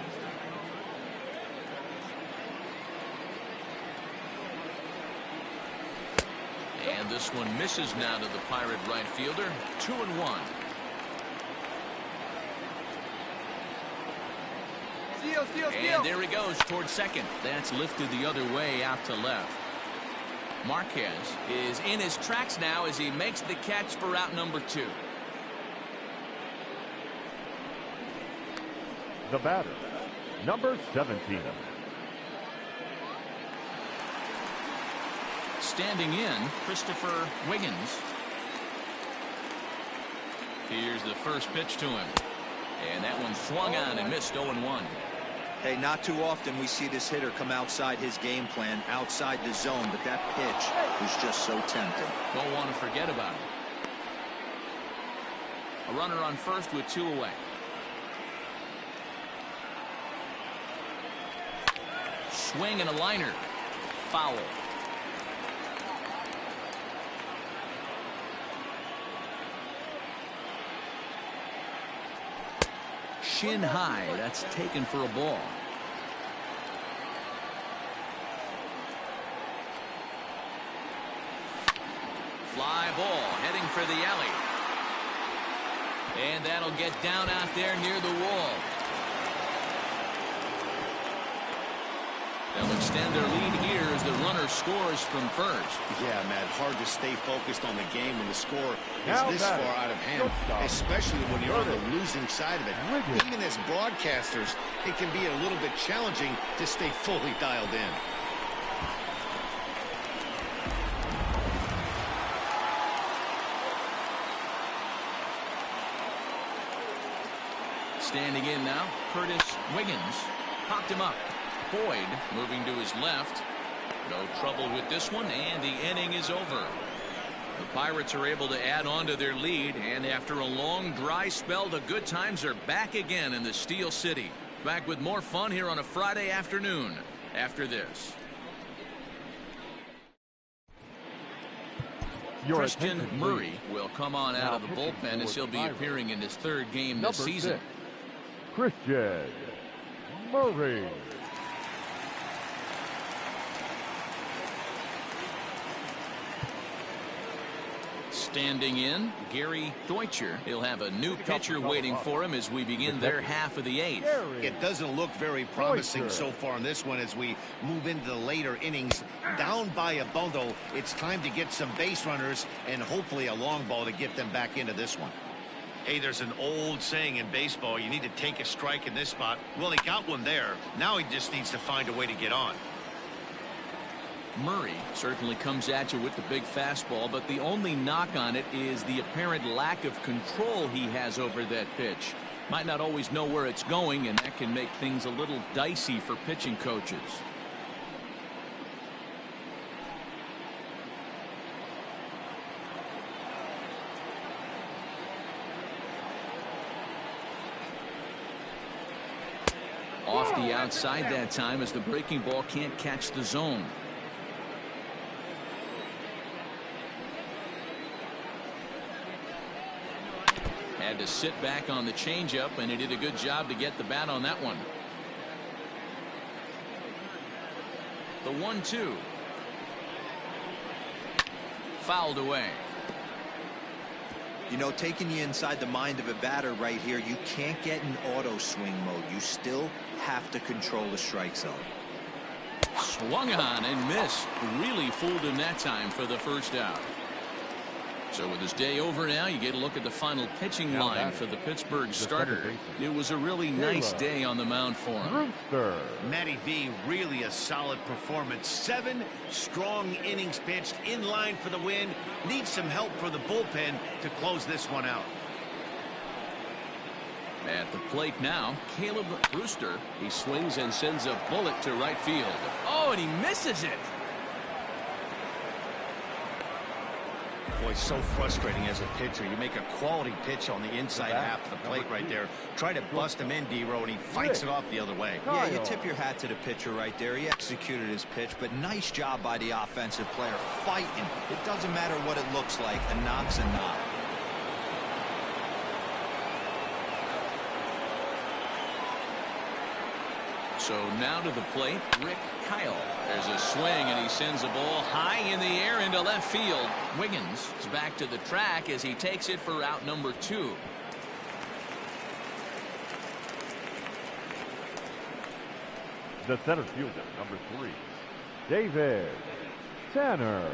And this one misses now to the Pirate right fielder. 2-1. And there he goes towards second. That's lifted the other way out to left. Marquez is in his tracks now as he makes the catch for out number 2. The batter, number 17. Standing in, Christopher Wiggins. Here's the first pitch to him. And that one swung on and missed. 0-1. Hey, not too often we see this hitter come outside his game plan, outside the zone, but that pitch was just so tempting. Don't want to forget about it. A runner on first with 2 away. Swing and a liner. Foul. Shin high. That's taken for a ball. Fly ball heading for the alley. And that'll get down out there near the wall. They'll extend their lead here as the runner scores from first. Yeah, Matt, hard to stay focused on the game when the score is this far out of hand, especially when you're on the losing side of it. Even as broadcasters, it can be a little bit challenging to stay fully dialed in. Standing in now, Curtis Wiggins popped him up. Boyd moving to his left. No trouble with this one, and the inning is over. The Pirates are able to add on to their lead, and after a long dry spell, the good times are back again in the Steel City. Back with more fun here on a Friday afternoon after this. Christian Murray will come on out of the bullpen as he'll be appearing in his third game this season. Christian Murray. Standing in, Gary Deutscher. He'll have a new pitcher waiting for him as we begin their half of the eighth. It doesn't look very promising so far in this one as we move into the later innings. Down by a bundle, it's time to get some base runners and hopefully a long ball to get them back into this one. Hey, there's an old saying in baseball, you need to take a strike in this spot. Well, he got one there. Now he just needs to find a way to get on. Murray certainly comes at you with the big fastball, but the only knock on it is the apparent lack of control he has over that pitch. Might not always know where it's going, and that can make things a little dicey for pitching coaches. Off the outside that time as the breaking ball can't catch the zone. Had to sit back on the changeup, and he did a good job to get the bat on that one. The 1-2. Fouled away. You know, taking you inside the mind of a batter right here, you can't get in auto swing mode. You still have to control the strike zone. Swung on and missed. Really fooled him that time for the first out. So with his day over now, you get a look at the final pitching line for the Pittsburgh starter. It was a really nice day on the mound for him. Matty V, really a solid performance. 7 strong innings pitched, in line for the win. Needs some help for the bullpen to close this one out. At the plate now, Caleb Brewster. He swings and sends a bullet to right field. Oh, and he misses it. Boy, so frustrating as a pitcher. You make a quality pitch on the inside half of the plate right there. Try to bust him in, D-Row, and he fights it off the other way. Yeah, you tip your hat to the pitcher right there. He executed his pitch, but nice job by the offensive player fighting. It doesn't matter what it looks like. A knock's a knock. So now to the plate, Rick Kyle. There's a swing, and he sends a ball high in the air into left field. Wiggins is back to the track as he takes it for out number 2. The center fielder, number 3, David Tanner.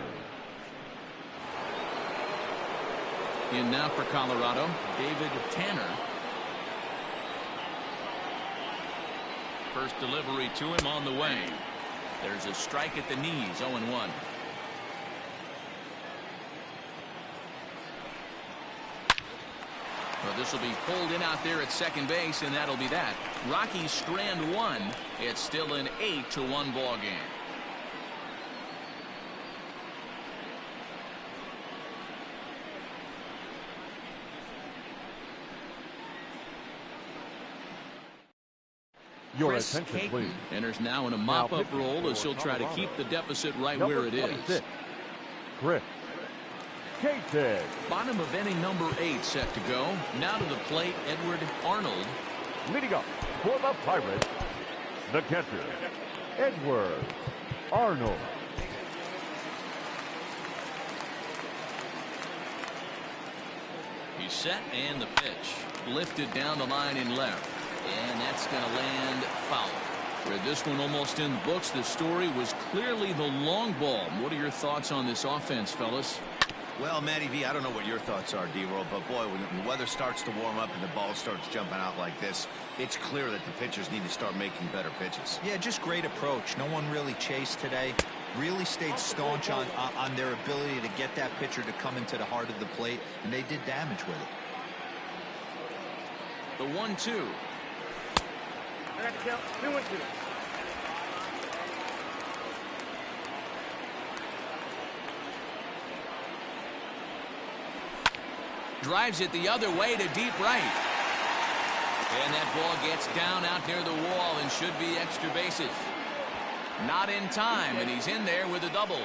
In now for Colorado, David Tanner. First delivery to him on the way. There's a strike at the knees, 0-1. Well, this will be pulled in out there at second base, and that'll be that. Rockies strand 1. It's still an 8-1 ball game. Your Chris attention, Caton please. enters now in a mop-up role as he'll try to keep the deficit right where it is. Chris Caton. Bottom of inning number 8 set to go. Now to the plate, Edward Arnold. Leading up for the Pirates, the catcher, Edward Arnold. He's set, and the pitch. Lifted down the line in left. And that's going to land foul. With this one almost in the books, the story was clearly the long ball. What are your thoughts on this offense, fellas? Well, Matty V, I don't know what your thoughts are, D-Roll, but boy, when the weather starts to warm up and the ball starts jumping out like this, it's clear that the pitchers need to start making better pitches. Yeah, just great approach. No one really chased today. Really stayed staunch on their ability to get that pitcher to come into the heart of the plate, and they did damage with it. The 1-2. I got to count 2-2. Drives it the other way to deep right. And that ball gets down out near the wall and should be extra bases. Not in time, and he's in there with a double.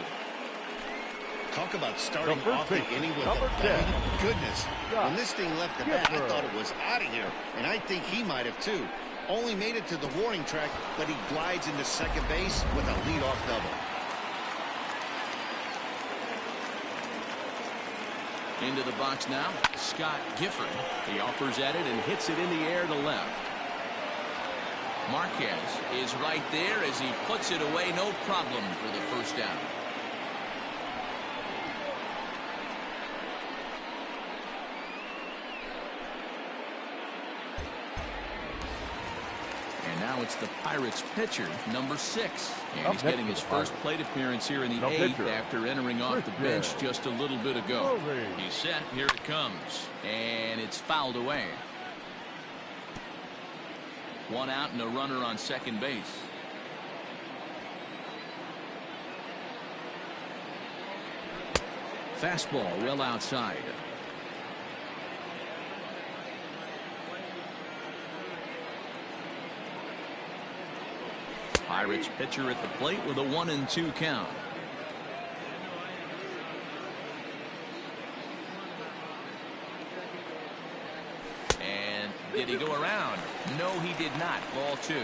Talk about starting off the inning with a bang. Goodness, when this thing left the bat, I thought it was out of here, and I think he might have too. Only made it to the warning track, but he glides into second base with a leadoff double. Into the box now, Scott Gifford. He offers at it and hits it in the air to left. Marquez is right there as he puts it away, no problem for the first out. And now it's the Pirates pitcher, number 6. And he's getting his first plate appearance here in the 8th after entering off the bench just a little bit ago. He's set. Here it comes. And it's fouled away. 1 out and a runner on second base. Fastball well outside. Pirates pitcher at the plate with a 1-2 count. And did he go around? No, he did not. Ball 2.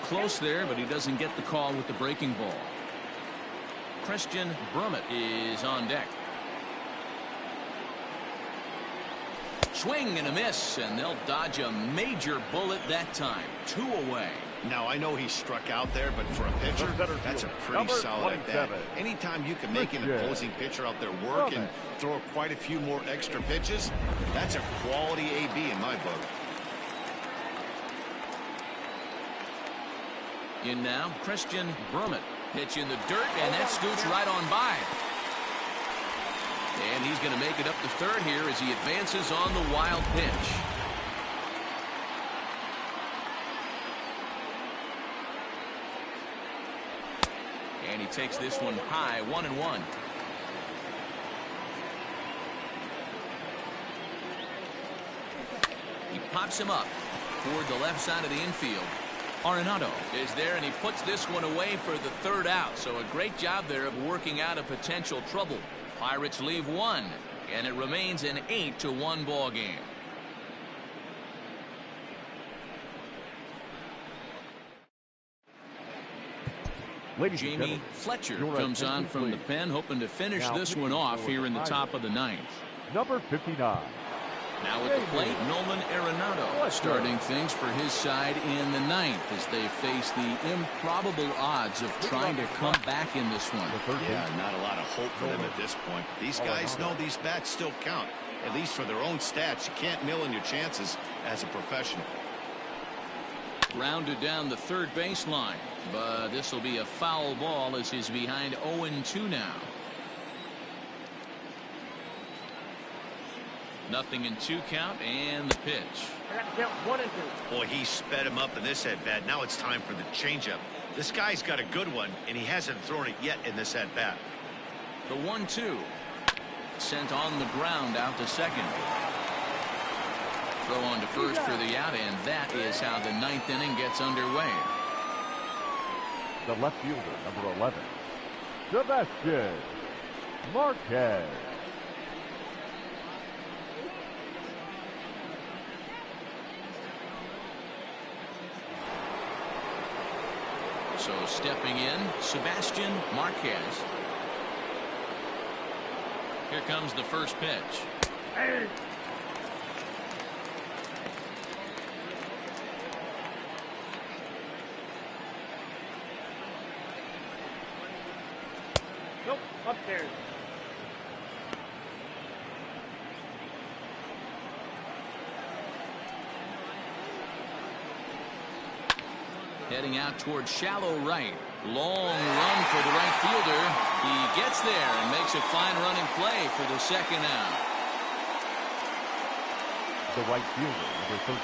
Close there, but he doesn't get the call with the breaking ball. Christian Brummett is on deck. Swing and a miss, and they'll dodge a major bullet that time. 2 away. Now, I know he struck out there, but for a pitcher, that's a pretty solid at bat. Anytime you can make an opposing pitcher out there work and throw quite a few more extra pitches, that's a quality AB in my book. In now, Christian Brummett. Pitch in the dirt, and that scoots right on by. And he's going to make it up to third here as he advances on the wild pitch. And he takes this one high, 1-1. He pops him up toward the left side of the infield. Arenado is there, and he puts this one away for the third out. So a great job there of working out a potential trouble. Pirates leave 1, and it remains an 8-1 ball game. Jamie Fletcher comes on from the pen, hoping to finish this one off here in the top of the 9th. Number 59. Now at the plate, Nolan Arenado starting things for his side in the 9th as they face the improbable odds of trying to come back in this one. Yeah, not a lot of hope for them at this point. These guys know these bats still count, at least for their own stats. You can't mill in your chances as a professional. Rounded down the third baseline, but this will be a foul ball as he's behind 0-2 now. Nothing in 2 count, and the pitch. I got to count 1 and 2. Boy, he sped him up in this at-bat. Now it's time for the changeup. This guy's got a good one, and he hasn't thrown it yet in this at-bat. The 1-2. Sent on the ground out to second. Throw on to first for the out, and that is how the 9th inning gets underway. The left fielder, number 11, Sebastian Marquez. So stepping in, Sebastian Marquez. Here comes the first pitch. Hey. Nope, upstairs. Heading out towards shallow right. Long run for the right fielder. He gets there and makes a fine running play for the second out. The right fielder, number 13,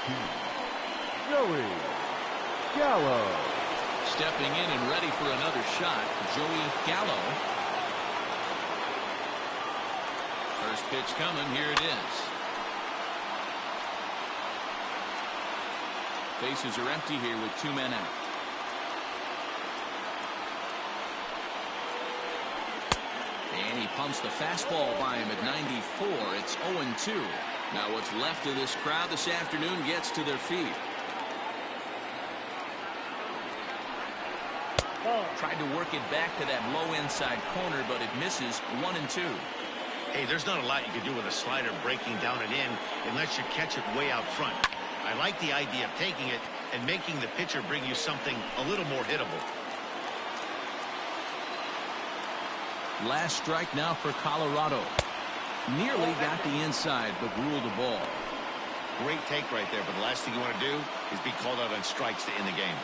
Joey Gallo. Stepping in and ready for another shot, Joey Gallo. First pitch coming. Here it is. Bases are empty here with 2 men out. And he pumps the fastball by him at 94. It's 0-2. Now what's left of this crowd this afternoon gets to their feet. Tried to work it back to that low inside corner, but it misses. 1-2. Hey, there's not a lot you can do with a slider breaking down and in unless you catch it way out front. I like the idea of taking it and making the pitcher bring you something a little more hittable. Last strike now for Colorado. Nearly got the inside, but ruled a ball. Great take right there, but the last thing you want to do is be called out on strikes to end the game.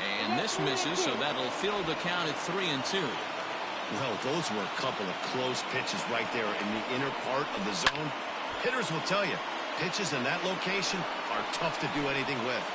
And this misses, so that'll fill the count at 3-2. Well, those were a couple of close pitches right there in the inner part of the zone. Hitters will tell you, pitches in that location are tough to do anything with.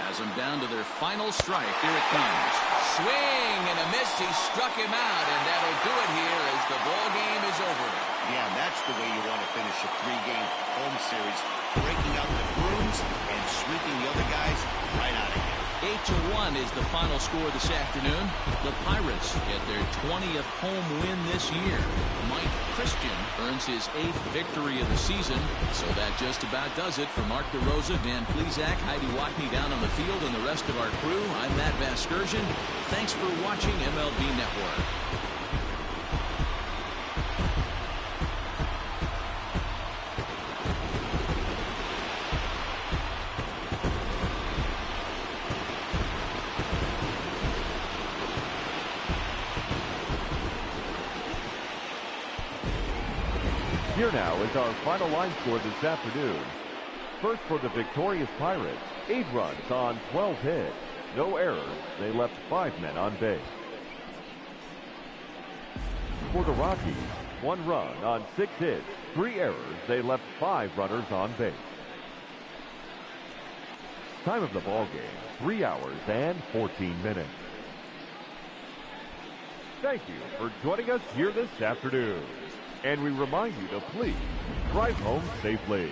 Has them down to their final strike. Here it comes. Swing and a miss. He struck him out, and that'll do it here as the ball game is over. Yeah, that's the way you want to finish a 3-game home series. Breaking out the brooms and sweeping the other guys right out of here. 8-1 is the final score this afternoon. The Pirates get their 20th home win this year. Mike Christian earns his 8th victory of the season. So that just about does it for Mark DeRosa, Dan Plesac, Heidi Watney down on the field, and the rest of our crew. I'm Matt Vasgersian. Thanks for watching MLB Network. Here now is our final line score this afternoon. First for the victorious Pirates, 8 runs on 12 hits. No errors. They left 5 men on base. For the Rockies, 1 run on 6 hits, 3 errors. They left 5 runners on base. Time of the ball game, 3 hours and 14 minutes. Thank you for joining us here this afternoon. And we remind you to please drive home safely.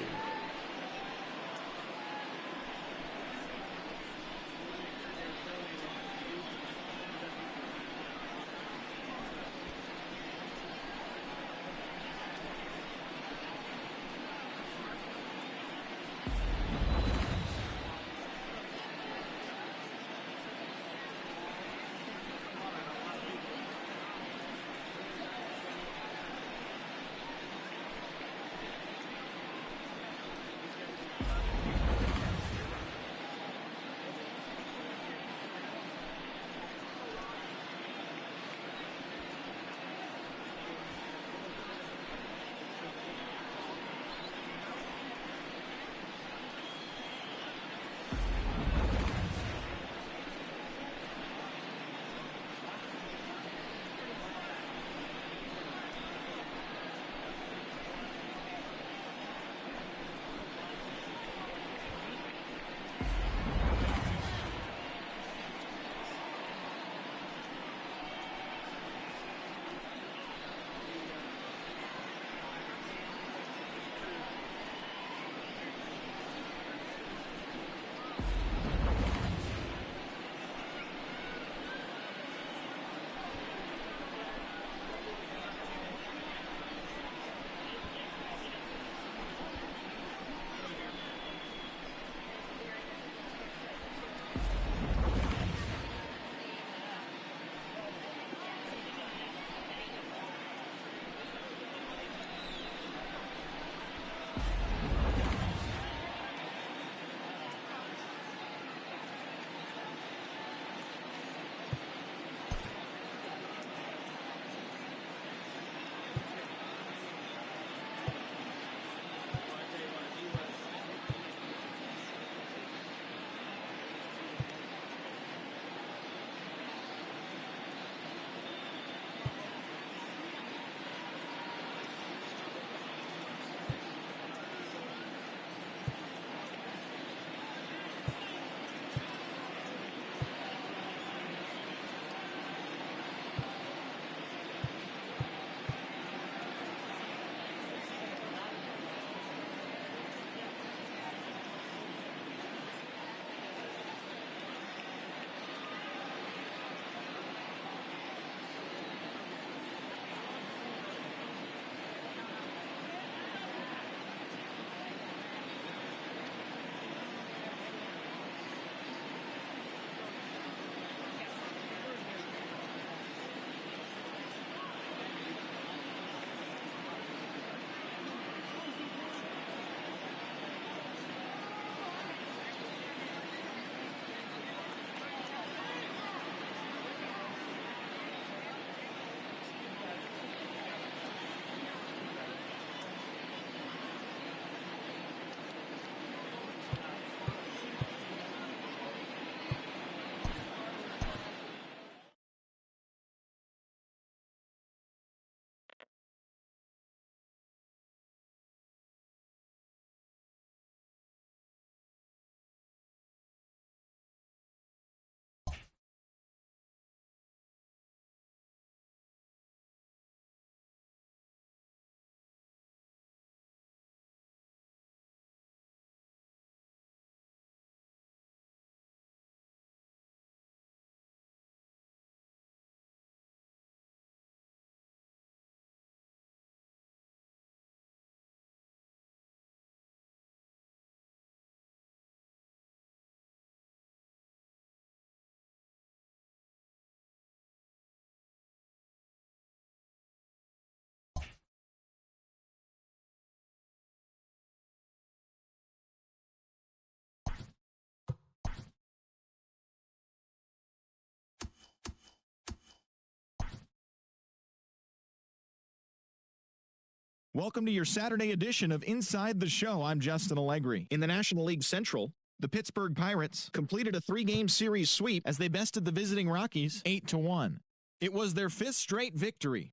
Welcome to your Saturday edition of Inside the Show. I'm Justin Allegri. In the National League Central, the Pittsburgh Pirates completed a 3-game series sweep as they bested the visiting Rockies 8-1. It was their 5th straight victory.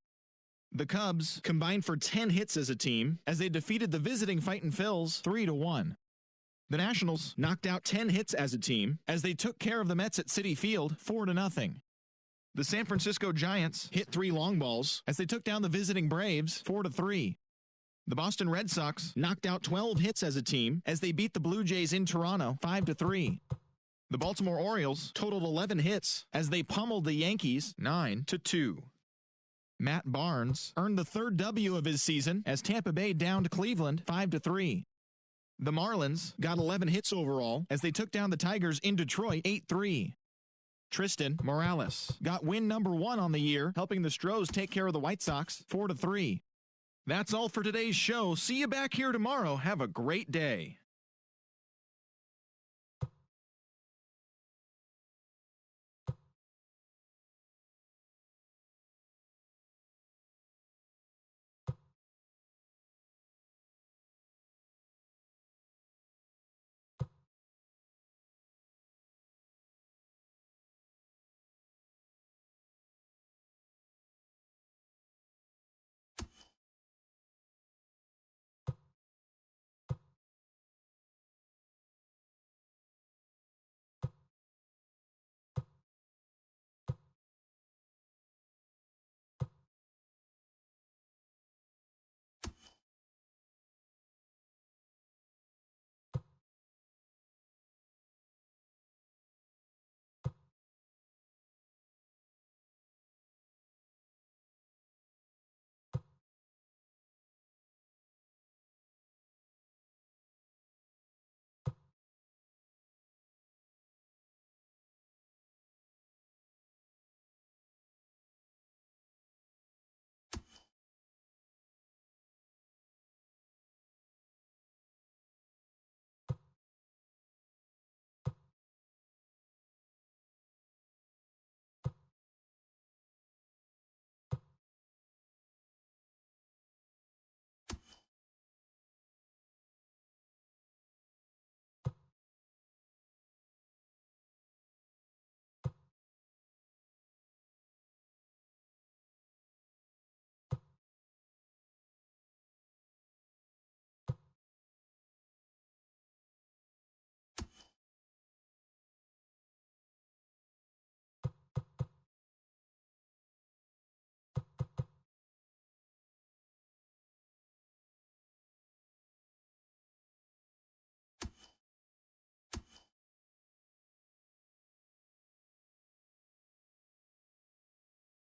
The Cubs combined for 10 hits as a team as they defeated the visiting Fightin' Phils 3-1. The Nationals knocked out 10 hits as a team as they took care of the Mets at Citi Field 4-0. The San Francisco Giants hit 3 long balls as they took down the visiting Braves 4-3. The Boston Red Sox knocked out 12 hits as a team as they beat the Blue Jays in Toronto 5-3. The Baltimore Orioles totaled 11 hits as they pummeled the Yankees 9-2. Matt Barnes earned the 3rd W of his season as Tampa Bay downed Cleveland 5-3. The Marlins got 11 hits overall as they took down the Tigers in Detroit 8-3. Tristan Morales got win number 1 on the year, helping the Stros take care of the White Sox 4-3. That's all for today's show. See you back here tomorrow. Have a great day.